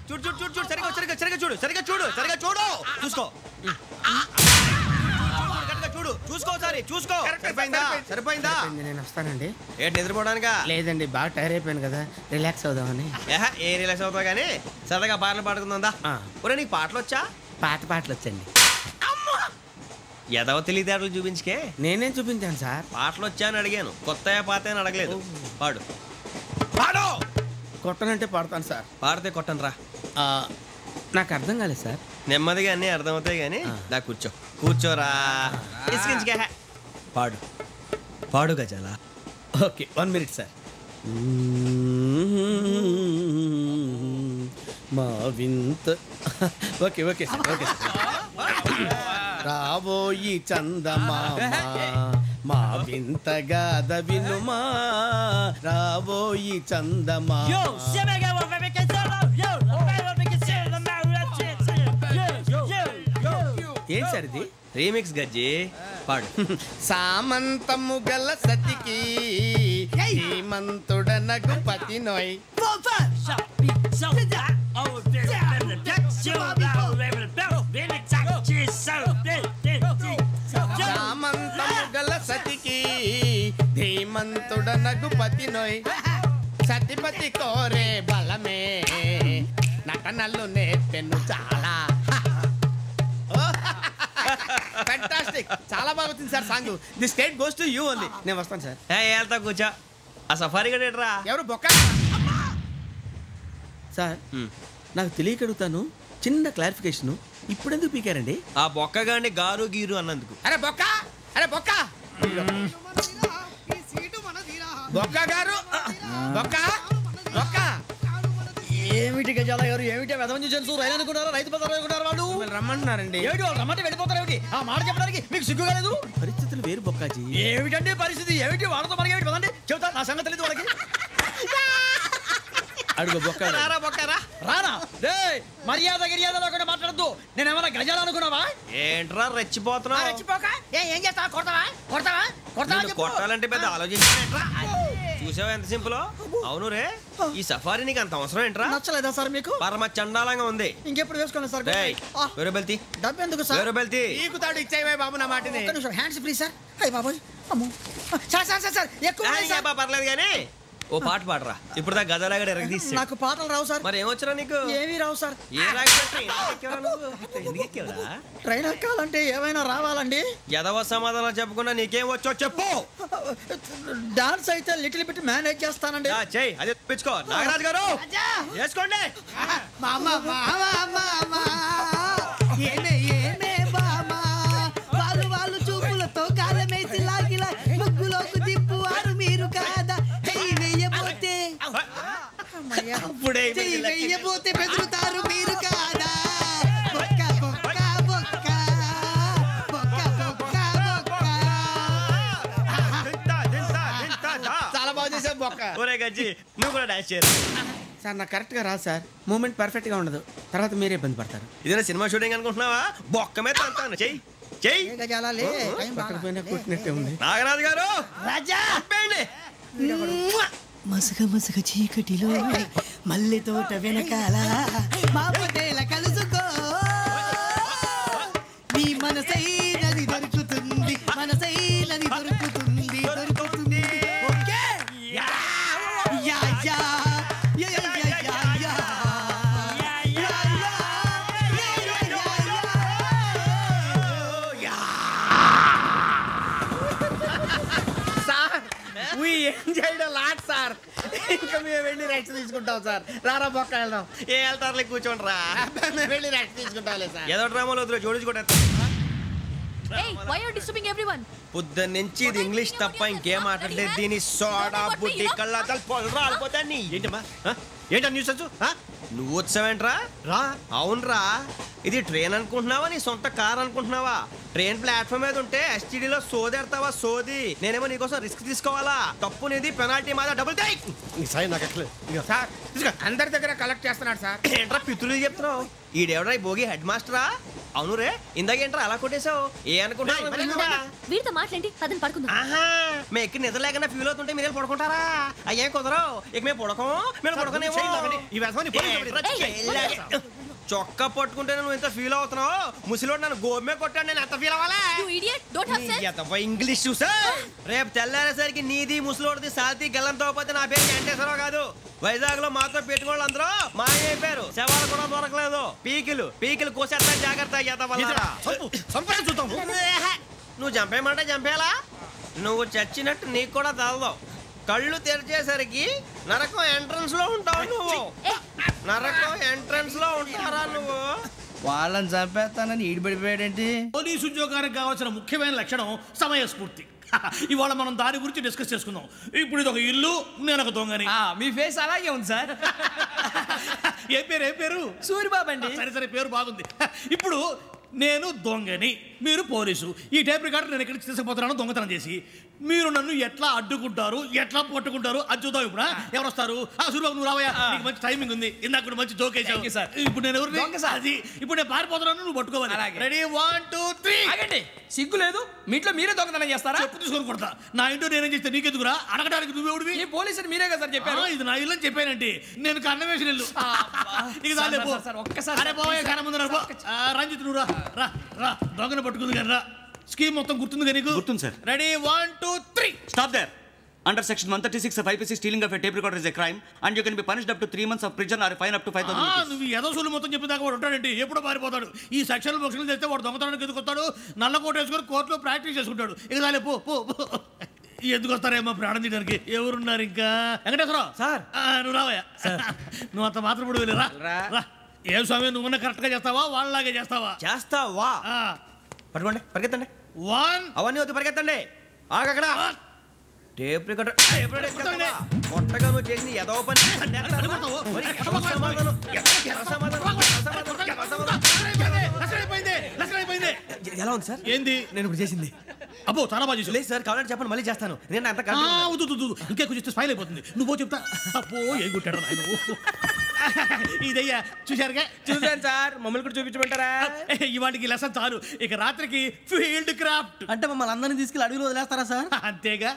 చూడు చూడు చూడు చూడు సరిగా సరిగా సరిగా చూడు సరిగా చూడు సరిగా చూడు చూసుకో చూడు చూసుకో సరే చూసుకో. సరిపోయిందా? సరిపోయిందా? నేను వస్తానండి. ఏంటి నిద్రపోవడానికా? లేదండి బాగా టైర్ అయిపోయాను కదా, రిలాక్స్ అవుదామని. ఏ రిలాక్స్ అవుతావు కానీ సరదాగా పాటలు పాడుకుందా? ఒరే నీకు పాటలు వచ్చా? పాటలు వచ్చండి. ఎదవ తెలివితేటలు చూపించుకే. నేనేం చూపించాను సార్? పాటలు వచ్చా అని అడిగాను, కొత్త పాత అని అడగలేదు. పాడు పాడు. కొట్టనంటే పాడతాను సార్. పాడితే కొట్టను రా. నాకు అర్థం కాలేదు సార్. నెమ్మదిగా అన్నీ అర్థమవుతాయి కానీ దా కూర్చో. కూర్చోరా. పాడు పాడు గజాల. Okay 1 minute sir. మా వింత. Okay okay sir okay sir. రాబోయి చందమామ మా వింత గాథ వినుమా, రాబోయి చందమామ. ఏం సార్ ఇది? రీమిక్స్ గజ్జి పాడు. సామంతము గల సతికి హేమంతుడనగు పతి నోయ్. సామంతము గల సతికి ధీమంతుడనగు పతి నోయ్. సతిపతి కోరే బలమే నటనలు నేర్పెను చాలా. ఫ్యాంటాస్టిక్, చాలా బాగా వచ్చింది sir song. The state goes to you only. నేను వస్తాను సార్. వెళ్తా కూర్చో. ఆ సఫారీ గడేట్రా ఎవరు బొక్క సార్? నాకు తెలియక అడుగుతాను, చిన్న క్లారిఫికేషన్. ఇప్పుడు ఎందుకు పీకారండి? ఆ బొక్కగాండి గారు గీరు అన్నందుకు. అరే బొక్క, అరే బొక్క, బొక్క గారు, బొక్క బొక్క. ఏమిటి గజాల గారు, ఏమిటి వెదవని చూసారు? రైలు అనుకున్నారా? రైతు బజార్ అనుకున్నారా? వాళ్ళు రమ్మంటున్నారండి. ఏమిటి వాళ్ళు రమ్మంటే వెళ్ళిపోతారు? ఏమిటి ఆ మాట చెప్పడానికి మీకు సిగ్గు కాలేదు? పరిస్థితులు వేరు బొక్కాజీ. ఏమిటండి పరిస్థితి? ఏమిటి వాళ్ళతో మనకి ఏమిటి పదండి చెబుతా. నా సంగతి తెలియదు వాళ్ళకి. అడుగు బొక్క. రారా బొక్కరా. రానా రే, మర్యాద గిర్యాద లేకుండా మాట్లాడద్దు. నేనేమన్నా గజాలు అనుకున్నావా? ఏంట్రా రెచ్చిపోతున్నావు? రెచ్చిపోక ఏం చేస్తావా? కొడతావా కొడతావా కొడతావా? కొట్టాలంటే పెద్ద ఆలోచించానేట్రా. చూసావా ఎంత సింపుల్? అవును రే, ఈ సఫారీ నీకు అంత అవసరం ఏంట్రా? నచ్చలేదా సార్ మీకు? పరమ చండాలంగా ఉంది. ఇంకెప్పుడు వేసుకోండి సార్. వేరే బెల్తి డబ్బు ఎందుకు సార్? వేరే బెల్తి నీకు తాడు ఇచ్చేవే బాబు నా మాటని. Hands please sir. అయ్య బాబోయ్ అమ్మో సార్ సార్ సార్ సార్ ఎక్కువ పర్లేదు కానీ ఓ పాట పాడరా. ఇప్పుడు దా గదలాగడ ఎరగదీసి. నాకు పాటలు రావు సార్. మరి ఏమొచ్చరా నీకు? ఏమీ రావు సార్. ఏ ట్రైన్ ఎక్కాలంటే ఏమైనా రావాలండి. ఎదవ సమాధానం చెప్పకుండా నీకేం వచ్చో చెప్పు. డాన్స్ అయితే లిటిల్ బిట్ మేనేజ్ చేస్తానండి. చెయ్యి అదే తెప్పించుకో. నాగరాజు గారు వేసుకోండి. వాళ్ళు చూపులతో కాలమేసి లాగిలా ముగ్గులోకి దిప్పువారు మీరు కాదా? వెయ్యబోతే బెదురుతారు మీరు కాదా? బొక్క బొక్క బొక్క బొక్క బొక్క బొక్క. చాలా బాగా చేసావు బొక్క. ఒరే గజ్జి నువ్వు కూడా డాన్స్ చేయరు. సార్ నాకు కరెక్ట్గా రాదు సార్. మూమెంట్ పర్ఫెక్ట్గా ఉండదు, తర్వాత మీరే ఇబ్బంది పడతారు. ఇదేనా సినిమా షూటింగ్ అనుకుంటున్నావా? బొక్క మీద అంటాను. చెయ్యి చెయ్యి. కొట్టినట్టే ఉంది. నాగరాజు గారు రాజా మసక మసక చీకటిలో మల్లె తోట వెనకాల మా పటేల కలుసుకో, నీ మనసైనది దొరుకుతుంది, మనసైనది దొరుకుతుంది, దొరుకుతుంది. Okay yeah yeah yeah yeah yeah yeah yeah. Sir ఇంకా మేము వెళ్ళి రెస్ట్ తీసుకుంటాం సార్. రారా బొక్క వెళ్దాం. ఏ వెళ్తారులే, కూర్చోండి రా. మేము వెళ్ళి రెస్ట్ తీసుకుంటాంలే సార్. ఏదో డ్రామాలో వద్దు, జోడించుకుంటా. పొద్దున్న నుంచి ఇది ఇంగ్లీష్ తప్ప ఇంకేం మాట్లాడలేదు. దీని సోడా బుడ్డి కళ్ళ పొలరా అల్పోతాన్ని. ఏంటమ్మా ఏంటా న్యూస్ వచ్చు? నువ్వు వచ్చావేంట్రా? రా. అవునరా, ఇది ట్రైన్ అనుకుంటున్నావా నీ సొంత కార్ అనుకుంటున్నావా? ట్రైన్ ప్లాట్ఫామ్ మీద ఉంటే ఎస్టీడీలో సోదేడతావా సోది? నేనేమో నీకోసం రిస్క్ తీసుకోవాలా? తప్పు నీది, పెనాల్టీ మాదా, డబుల్ టై. సార్ అందరి దగ్గర కలెక్ట్ చేస్తున్నాడు సార్. ఏంట్రా పితులు చెప్తున్నావు? ఈడెవడ్రా భోగి హెడ్ మాస్టరా? అవును రే, ఇందాకేంట్రా అలా కొట్టేశావు? ఏ అనుకుంటున్నావు? వీరితో మాట్లాడి అతను పడుకుందాం. మేము ఎక్కడ నిద్ర లేకుండా ఫీల్ అవుతుంటే మీరు పడుకుంటారా? అయ్యేం కుదరవు. ఇక మేము పడకం, మేము పడకనేమో. చొక్కా పట్టుకుంటే నువ్వు ఎంత ఫీల్ అవుతున్నావు? ముసలివాడు నన్ను గోమే కొట్టాడు, నేను ఎంత ఫీల్ అవ్వాలా? ఇంగ్లీష్ చూసా. రేపు తెల్లారేసరికి నీది ముసలివాడిది సాల్తీ గల్లంతో పోతే నా పేరు వెంకటేశ్వరరావు కాదు. వైజాగ్ లో మాత్రం పెట్టుకోళ్ళు అందరూ మాయమైపోయారు. శవాలు కూడా దొరకలేదు. పీకిలు కోసేస్తా, జాగ్రత్త. నువ్వు చంపేయమంటే చంపేలా? నువ్వు చచ్చినట్టు నీకు కూడా తగదావు. కళ్ళు తెరిచేసరికి నరకం ఎంట్రన్స్ లో ఉంటావు నువ్వు. నరకం ఎంట్రన్స్ లో ఉంటారా నువ్వు? వాళ్ళని చంపేస్తానని ఈడిపడిపోయాడేంటి? పోలీసు ఉద్యోగానికి కావాల్సిన ముఖ్యమైన లక్షణం సమయస్ఫూర్తి. ఇవాళ మనం దాని గురించి డిస్కస్ చేసుకుందాం. ఇప్పుడు ఇది ఒక ఇల్లు, నేను ఒక దొంగని. మీ ఫేస్ అలాగే ఉంది సార్. ఏ పేరు? సూరిబాబు అండి. సరే పేరు బాగుంది. ఇప్పుడు నేను దొంగని, మీరు పోలీసు. ఈ టైప్ రికార్డు నేను ఎక్కడికి తీసుకుపోతున్నాను దొంగతనం చేసి. మీరు నన్ను ఎట్లా అడ్డుకుంటారు, ఎట్లా పట్టుకుంటారు అది చూద్దాం. ఇప్పుడు ఎవరు వస్తారు? సూరిబాబు నువ్వు రావయ్యా, నీకు మంచి టైమింగ్ ఉంది. ఇందాక కూడా మంచి జోక్ వేసావు. ఇప్పుడు నేను ఎవరు? అది ఇప్పుడు నేను పారిపోతున్నాను, నువ్వు పట్టుకోవాలి. రెడీ 1 2 3. ఆగండి, సిగ్గు లేదు? మీ ఇంట్లో మీరే దొంగతనం చేస్తారా? చెప్పు తీసుకొని కొడతా. నా ఇంట్లో నేనేం చేస్తే నీకెందుకురా? అడగడానికి నువ్వెవడివి? ఈ పోలీసులు మీరే కదా సార్ చెప్పారు. ఇది నా ఇల్లు అని చెప్పానండి. నేను కన్న వేసిన ఇల్లు. ఒక్కసారి రంజిత్ నువ్వు రా రా, దొంగను పట్టుకుంది కానీ రా. స్కీమ్ మొత్తం గుర్తుంది కానీ? గుర్తుంది sir. Ready 1 2 3. Stop there. Under section 136 of IPC, stealing of a tape recorder is a crime and you can be punished up to 3 months of prison or a fine up to 5,000 rupees. నువ్వు ఏదో సొల్లు మొత్తం చెప్పేదాకా వాడు ఉంటాడండి. ఎప్పుడో పారిపోతాడు. ఈ సెక్షన్ బొక్షన్లు చేస్తే వాడు దొంగతనానికి ఎందుకు వస్తాడు? నల్ల కోట వేసుకొని కోర్టులో ప్రాక్టీస్ చేసుకుంటాడు. ఇక చాలే పో. ఎందుకు వస్తారేమో ప్రాణం తీయడానికి? ఎవరున్నారు ఇంకా? వెంకటేశ్వరరావు సార్, నువ్వు రావయ్యా. నువ్వు అంత మాత్రం ఇప్పుడు వెళ్ళి రా. ఏం స్వామి, నువ్వు కరెక్ట్ గా చేస్తావా వాళ్ళలాగే చేస్తావా? పట్టుకోండి, పరిగెత్తండి. 1 అవన్నీ వద్దు, పరిగెత్తండి. ఆగక్కడ టేప్ రికార్డర్ కొత్తగా నువ్వు చేసింది ఏదో పని. ఎలా ఉంది సార్? ఏంది నేను ఇప్పుడు చేసింది? అబ్బో చాలా బాగా చేసి. లేదు సార్, కావాలంటే చెప్పండి, మళ్ళీ చేస్తాను. నేను అంత ఇంకే కొంచెం స్మైల్ అయిపోతుంది. నువ్వు చెప్తా. అబ్బో ఏ కొట్టాడు ఆయన. ఇదయ్యా చూశారుగా? చూశాను సార్. మమ్మల్ని కూడా చూపించమంటారా? ఇవాటికి లెసన్ చాలు. ఇక రాత్రికి ఫీల్డ్ క్రాఫ్ట్. అంటే మమ్మల్ని అందరినీ తీసుకెళ్ళి అడుగులు వదిలేస్తారా సార్? అంతేగా.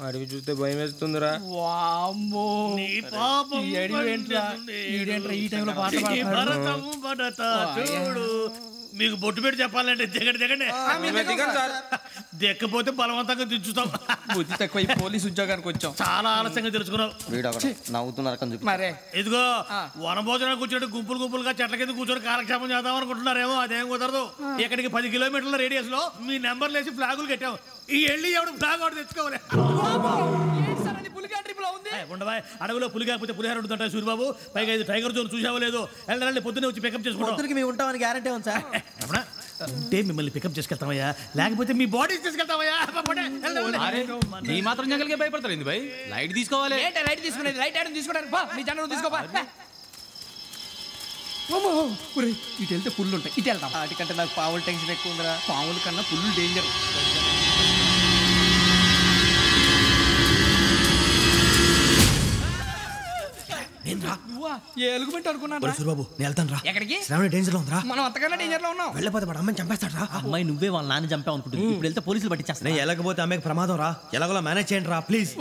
అడిగి చూస్తే భయం వేస్తుందిరా. మీకు బొట్టు పెట్టి చెప్పాలంటే దిగండి. దిక్కపోతే బలవంతంగా దించుతాం. బుద్ధి తక్కువ పోలీసు ఉద్యోగానికి వచ్చాం. చాలా ఆలస్యంగా తెలుసుకున్నావు. నవ్వుతున్నారు. ఇదిగో వనభోజనానికి కూర్చోండి, గుంపులుగా చెట్ల కింద కూర్చొని కాలక్షేపం చేద్దాం అనుకుంటున్నారేమో. అదేం కుదరదు. ఇక్కడికి 10 కిలోమీటర్ల రేడియస్ లో మీ నెంబర్లు వేసి ఫ్లాగులు కట్టాం. ఈ వెళ్ళి ఎవడు ఫ్లాగ్ ఒకటి తెచ్చుకోవాలి. ఉండవా అడవిలో పులి కాకపోతే పులిహార ఉంటుంటా సూరిబాబు. పైగా ఇది టైగర్ జోన్ చూసావో లేదో. వెళ్ళండి పొద్దున్నే వచ్చి పికప్ చేసుకుంటాం. మేము ఉంటామని గ్యారంటీ ఉంది సార్. ఉంటే మిమ్మల్ని పికప్ చేసుకెళ్తామయ్యా, లేకపోతే మీ బాడీ తీసుకెళ్తామయ్యా. ఈ మాత్రం జంగల్కే భయపడతారు భయ్. లైట్ తీసుకోవాలి. లైట్ తీసుకునేది లైట్ ఐటమ్ తీసుకోవడానికి మీ జనం తీసుకోపా. ఇటు వెళ్తే పుల్లు ఉంటాయి, ఇటు వెళ్తాం. వాటికంటే నాకు పావులు టెన్షన్ ఎక్కువ ఉందిరా. పావుల కన్నా పుల్లు డేంజర్. ఎలుగుబెట్టి అనుకున్నాను సూరిబాబు నేను వెళ్తాను రా. ఎక్కడికి? శ్రావణి డేంజర్ లో ఉందిరా. మనం అంతకన్నా డేంజర్ లో ఉన్నాం. వెళ్ళపోతే వాడు అమ్మాయిని చంపేస్తాడు రా. అమ్మాయి నువ్వే వాళ్ళ నాన్న చంపావు అనుకుంటుంది. ఇప్పుడు వెళ్తే పోలీసులు పట్టించేస్తా. నేను వెళ్ళకపోతే అమ్మాయికి ప్రమాదం రా. ఎలాగోలా మేనేజ్ చేయండి రా ప్లీజ్.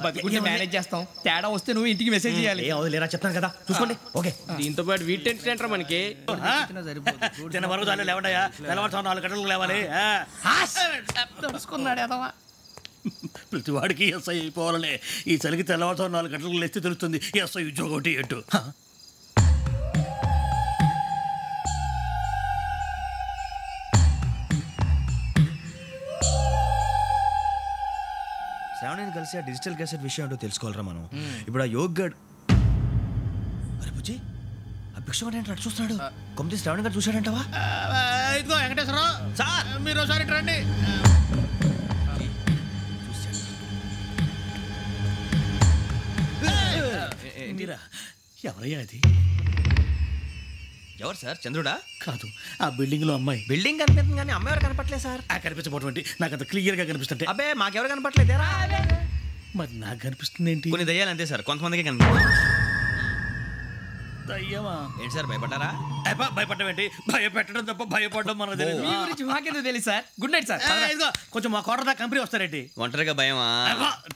బతికుంటే మేనేజ్ చేస్తాం. తేడా వస్తే నువ్వు ఇంటికి మెసేజ్ చేయాలి. ఏ అవును లేరా చెప్తాను కదా చూసుకోండి. ఓకే దీంతో పాటు వీటి టెన్షన్ ఏంట్రా మనకి? చిన్న వరకు దాన్ని లేవడయా. తెల్లవారుతాను 4 గంటలకు లేవాలి. తెలుసుకున్నాడు ఎదవా. ప్రతి వాడికి ఎస్ఐ అయిపోవాలనే. ఈ చలికి తెల్లవారుతాను 4 గంటలకు లేస్తే తెలుస్తుంది ఎస్ఐ ఉద్యోగం ఒకటి ఎట్టు. శ్రావణిని కలిసి ఆ డిజిటల్ క్యాసెట్ విషయం ఏంటో తెలుసుకోవాలరా మనం. ఇప్పుడు ఆ యోగ్గడ్ అరే బుజ్జి ఆ భిక్షం అంటే అటు చూస్తున్నాడు. కొమ్మతి శ్రావణి గారు చూశాడంటవా? ఇదిగో వెంకటేశ్వరరావు సార్, మీరు ఒకసారి రండి. ఎవరయ్యా అది? ఎవరు సార్? చంద్రుడా? కాదు, ఆ బిల్డింగ్ లో అమ్మాయి. బిల్డింగ్ కనిపిస్తుంది కానీ అమ్మాయి ఎవరు కనపట్లేదు సార్. కనిపించబోటువంటి నాకు అంత క్లియర్ గా కనిపిస్తుంటే. అబ్బే మాకెవరు కనపట్లేదేరా. మరి నాకు కనిపిస్తుంది ఏంటి? కొన్ని దయ్యాలు అంతే సార్, కొంతమందికి కనిపిస్తుంది. దయ్యమా? ఏంటి సార్ భయపడ్డారా? భయపడడం ఏంటి? భయపెట్టడం తప్ప భయపడడం మనకు తెలియదు. మీ గురించి మాకేదో తెలుసు సార్. Good night sir. ఇదిగో కొంచెం మా కోట దాకా కంపెనీ వస్తారేంటి? ఒంటరిగా భయమా?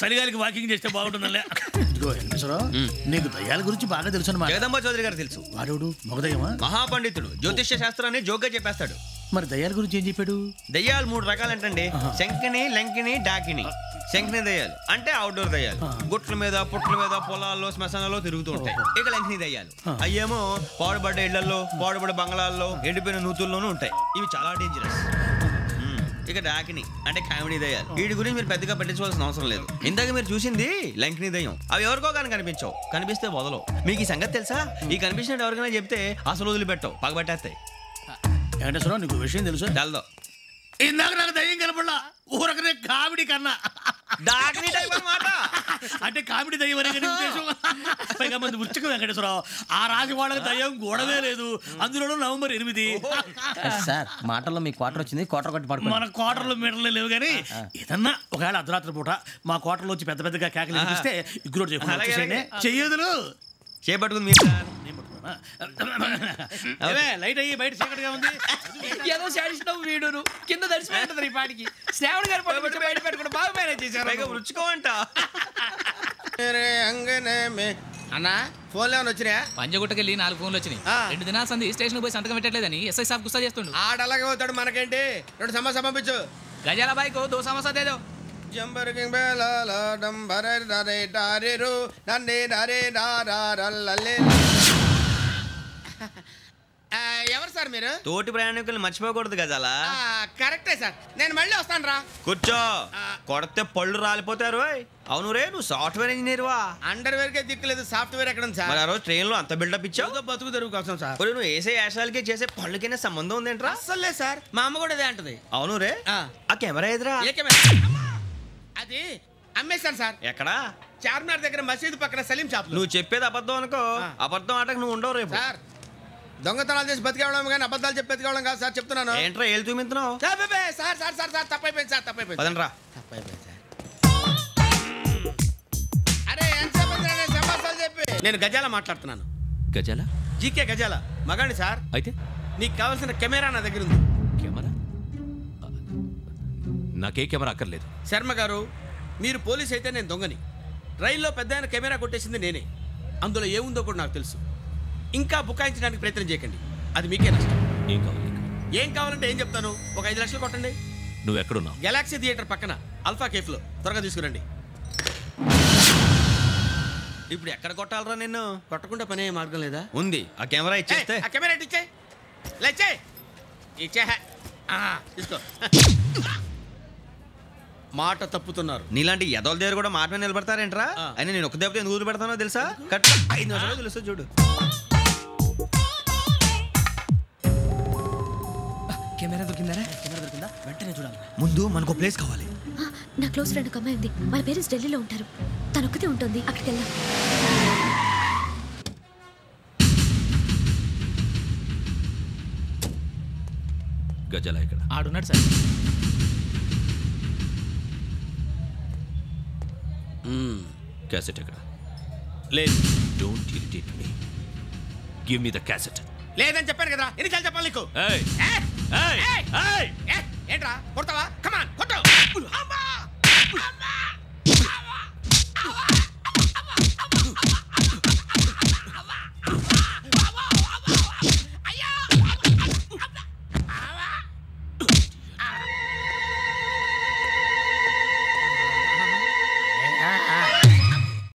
చలిగాలికి వాకింగ్ చేస్తే బాగుంటుందిలే. ఇదిగో వెంకటేశ్వరరావు, నీకు దయ్యాల గురించి బాగా తెలుసు అన్నమాట. జగదంబ చౌదరి గారు తెలుసు. వాడు మగదయ్యమా? మహాపండితుడు, జ్యోతిష్య శాస్త్రాన్ని జోగ్గా చెప్పేస్తాడు. మరి దయ్యాల గురించి ఏం చెప్పాడు? దయ్యాలు 3 రకాలంటండి. శంకిని, లంకిని, డాకిని. శంకిని దయ్యాలు అంటే అవుట్డోర్ దయ్యాలు. గుట్ల మీద, పుట్ల మీద, పొలాల్లో, శ్మశానాల్లో తిరుగుతూ ఉంటాయి. ఇక లంకిని దయ్యాలు అయ్యేమో పాడుబడ్డ ఇళ్లలో, పాడుబడ్డ బంగ్లాల్లో, ఎండిపోయిన నూతుల్లోనూ ఉంటాయి. ఇవి చాలా డేంజరస్. ఇక డాకిని అంటే కామెడీ దయ్యాలు. వీటి గురించి మీరు పెద్దగా పట్టించుకోవాల్సిన అవసరం లేదు. ఇందాక మీరు చూసింది లంకిని దయ్యం. అవి ఎవరికో కానీ కనిపించవు, కనిపిస్తే వదలవు. మీకు ఈ సంగతి తెలుసా? ఈ కనిపించినట్టు ఎవరికైనా చెప్తే అసలు వదిలిపెట్టవు, పగబట్టేస్తాయి. వెంకటేశ్వరరావు, నీకు విషయం తెలుసు? తెల్దో. ఇందాక నాకు దయ్యం కనపడలా, ఊరకనే కామెడీ కన్నా. డాకిని టైప్ అన్నమాట. అంటే కామెడీ దయ్యం అనే ఉద్దేశం. పైగా మంది ఉచ్చక వెంకటేశ్వరరావు, ఆ రాజు వాళ్ళకి దయ్యం గోడవే లేదు. అందులో నవంబర్ 8. సార్ మాటల్లో మీ క్వార్టర్ వచ్చింది. క్వార్టర్ కొట్టి పడుకో. మన క్వార్టర్లో మీటర్లు లేవు కానీ ఏదన్నా ఒకవేళ అర్ధరాత్రి పూట మా క్వార్టర్లో వచ్చి పెద్ద పెద్దగా కేకలు వినిపిస్తే ఇగ్గురు చెయ్యదులు చేపట్టుకుంది మీరు. లైట్ అయ్యి బయట చీకటిగా ఉంది. ఏదో శాడిస్తావు వీడును కింద దర్శనం ఈ పాటికి. శ్రావణ్ గారు బయట పెట్టుకుంటే బాగా మేనేజ్ చేశారు. రుచుకోమంట. అన్నా ఫోన్లో ఏమైనా వచ్చినాయా? పంజగుట్టకెళ్ళి 4 ఫోన్లు వచ్చినాయి. 2 దినాల సంది స్టేషన్ పోయి సంతకం పెట్టలేదని ఎస్ఐ సాబ్ గుస్తా చేస్తుండు. ఆడలాగే పోతాడు, మనకేంటి? 2 సమస్య పంపించు. గజాల బాయ్ కో 2 సమస్య దేదో. జంబర్కింగ్ బేలాల డంబరే నరే డారేరు నన్నే నరే నారారల్లలే. ఎవరు సార్ మీరు? తోటి ప్రయాణికుల్ని మర్చిపోకూడదు గజాల. కరెక్టే సార్, నేను మళ్ళీ వస్తాను రా. కూర్చో, కొడితే పళ్ళు రాలిపోతారు. అవును రే, నువ్వు సాఫ్ట్వేర్ ఇంజనీర్ వా? అండర్వేర్ కే దిక్కులేదు, సాఫ్ట్వేర్ ఎక్కడ ఉంది సార్? మరి ఆ రోజు ట్రైన్ లో అంత బిల్డప్ ఇచ్చావు. బతుకు తెరుగు కోసం సార్. నువ్వు వేసే యాశాలకి చేసే పళ్ళకైనా సంబంధం ఉందేంట్రా? అస్సలే సార్, మా అమ్మ కూడా అదే అంటది. అవును రే, ఆ కెమెరా ఎదురా? ఏ కెమెరా? అది అమ్మేశాను సార్. ఎక్కడా? చార్మినార్ దగ్గర మసీదు పక్కన సలీం షాప్. నువ్వు చెప్పేది అబద్ధం అనుకో. అబద్ధం ఆటకు నువ్వు ఉండవు రేపు. సార్ దొంగతనాలు చేసి బతికేవడం కానీ అబద్ధాలు చెప్పి బతికేవడం కాదు సార్, చెప్తున్నాను. ఏంట్రా ఏళ్ళు చూపించున్నావు? సార్ సార్ సార్ సార్ తప్పైపోయింది సార్, తప్పైపోయింది. పదండ్రా. తప్పైపోయింది సార్. అరే ఎంతసేపు సమాసాలు చెప్పి. నేను గజాల మాట్లాడుతున్నాను. గజాల? జీకే గజాల మగాండి సార్. అయితే నీకు కావాల్సిన కెమెరా నా దగ్గర ఉంది. కెమెరా? నాకే కెమెరా అక్కర్లేదు. శర్మ గారు, మీరు పోలీస్ అయితే నేను దొంగని. రైల్లో పెద్ద ఆయన కెమెరా కొట్టేసింది నేనే. అందులో ఏముందో కూడా నాకు తెలుసు. ఇంకా బుకాయించడానికి ప్రయత్నం చేయకండి, అది మీకే నష్టం. ఏం కావాలి? ఏం కావాలంటే ఏం చెప్తాను. ఒక 5 లక్షలు కొట్టండి. నువ్వు ఎక్కడున్నావు? గెలాక్సీ థియేటర్ పక్కన అల్ఫా కేఫ్లో. త్వరగా తీసుకురండి. ఇప్పుడు ఎక్కడ కొట్టాలరా నిన్ను? కొట్టకుండా పనే మార్గం లేదా? ఉంది. ఆ కెమెరా ఇచ్చేస్తే. ఆ కెమెరా ఇచ్చే ఇచ్చే తీసుకో. మాట తప్పుతున్నారు. నీలాంటి ఎదల దగ్గర కూడా మాట మీద నిలబడతారేంట్రా? అయినా నేను ఒక దెబ్బతో ఎందుకు పెడతానో తెలుసా? కరెక్ట్ 5 నిమిషాలు తెలుసు చూడు. కెమెరా దొరికిందా? వెంటనే చూడాలి. ముందు మనకు ప్లేస్ కావాలి. నా క్లోజ్ ఫ్రెండ్ ఒక అమ్మాయి ఉంది. వాళ్ళ పేరెంట్స్ ఢిల్లీలో ఉంటారు. తను ఒక్కతే ఉంటుంది. అక్కడికి వెళ్దాం. గజాల ఇక్కడ ఆడున్నాడు సార్. క్యాసెట్ ఎక్కడ? లేదు. Don't irritate me. Give me the cassette. లేదని చెప్పాను కదా, ఎన్నిసార్లు చెప్పాలి నీకు? ఏయ్ ఏంట్రా కొడతావా? కమాన్ కొట్టు.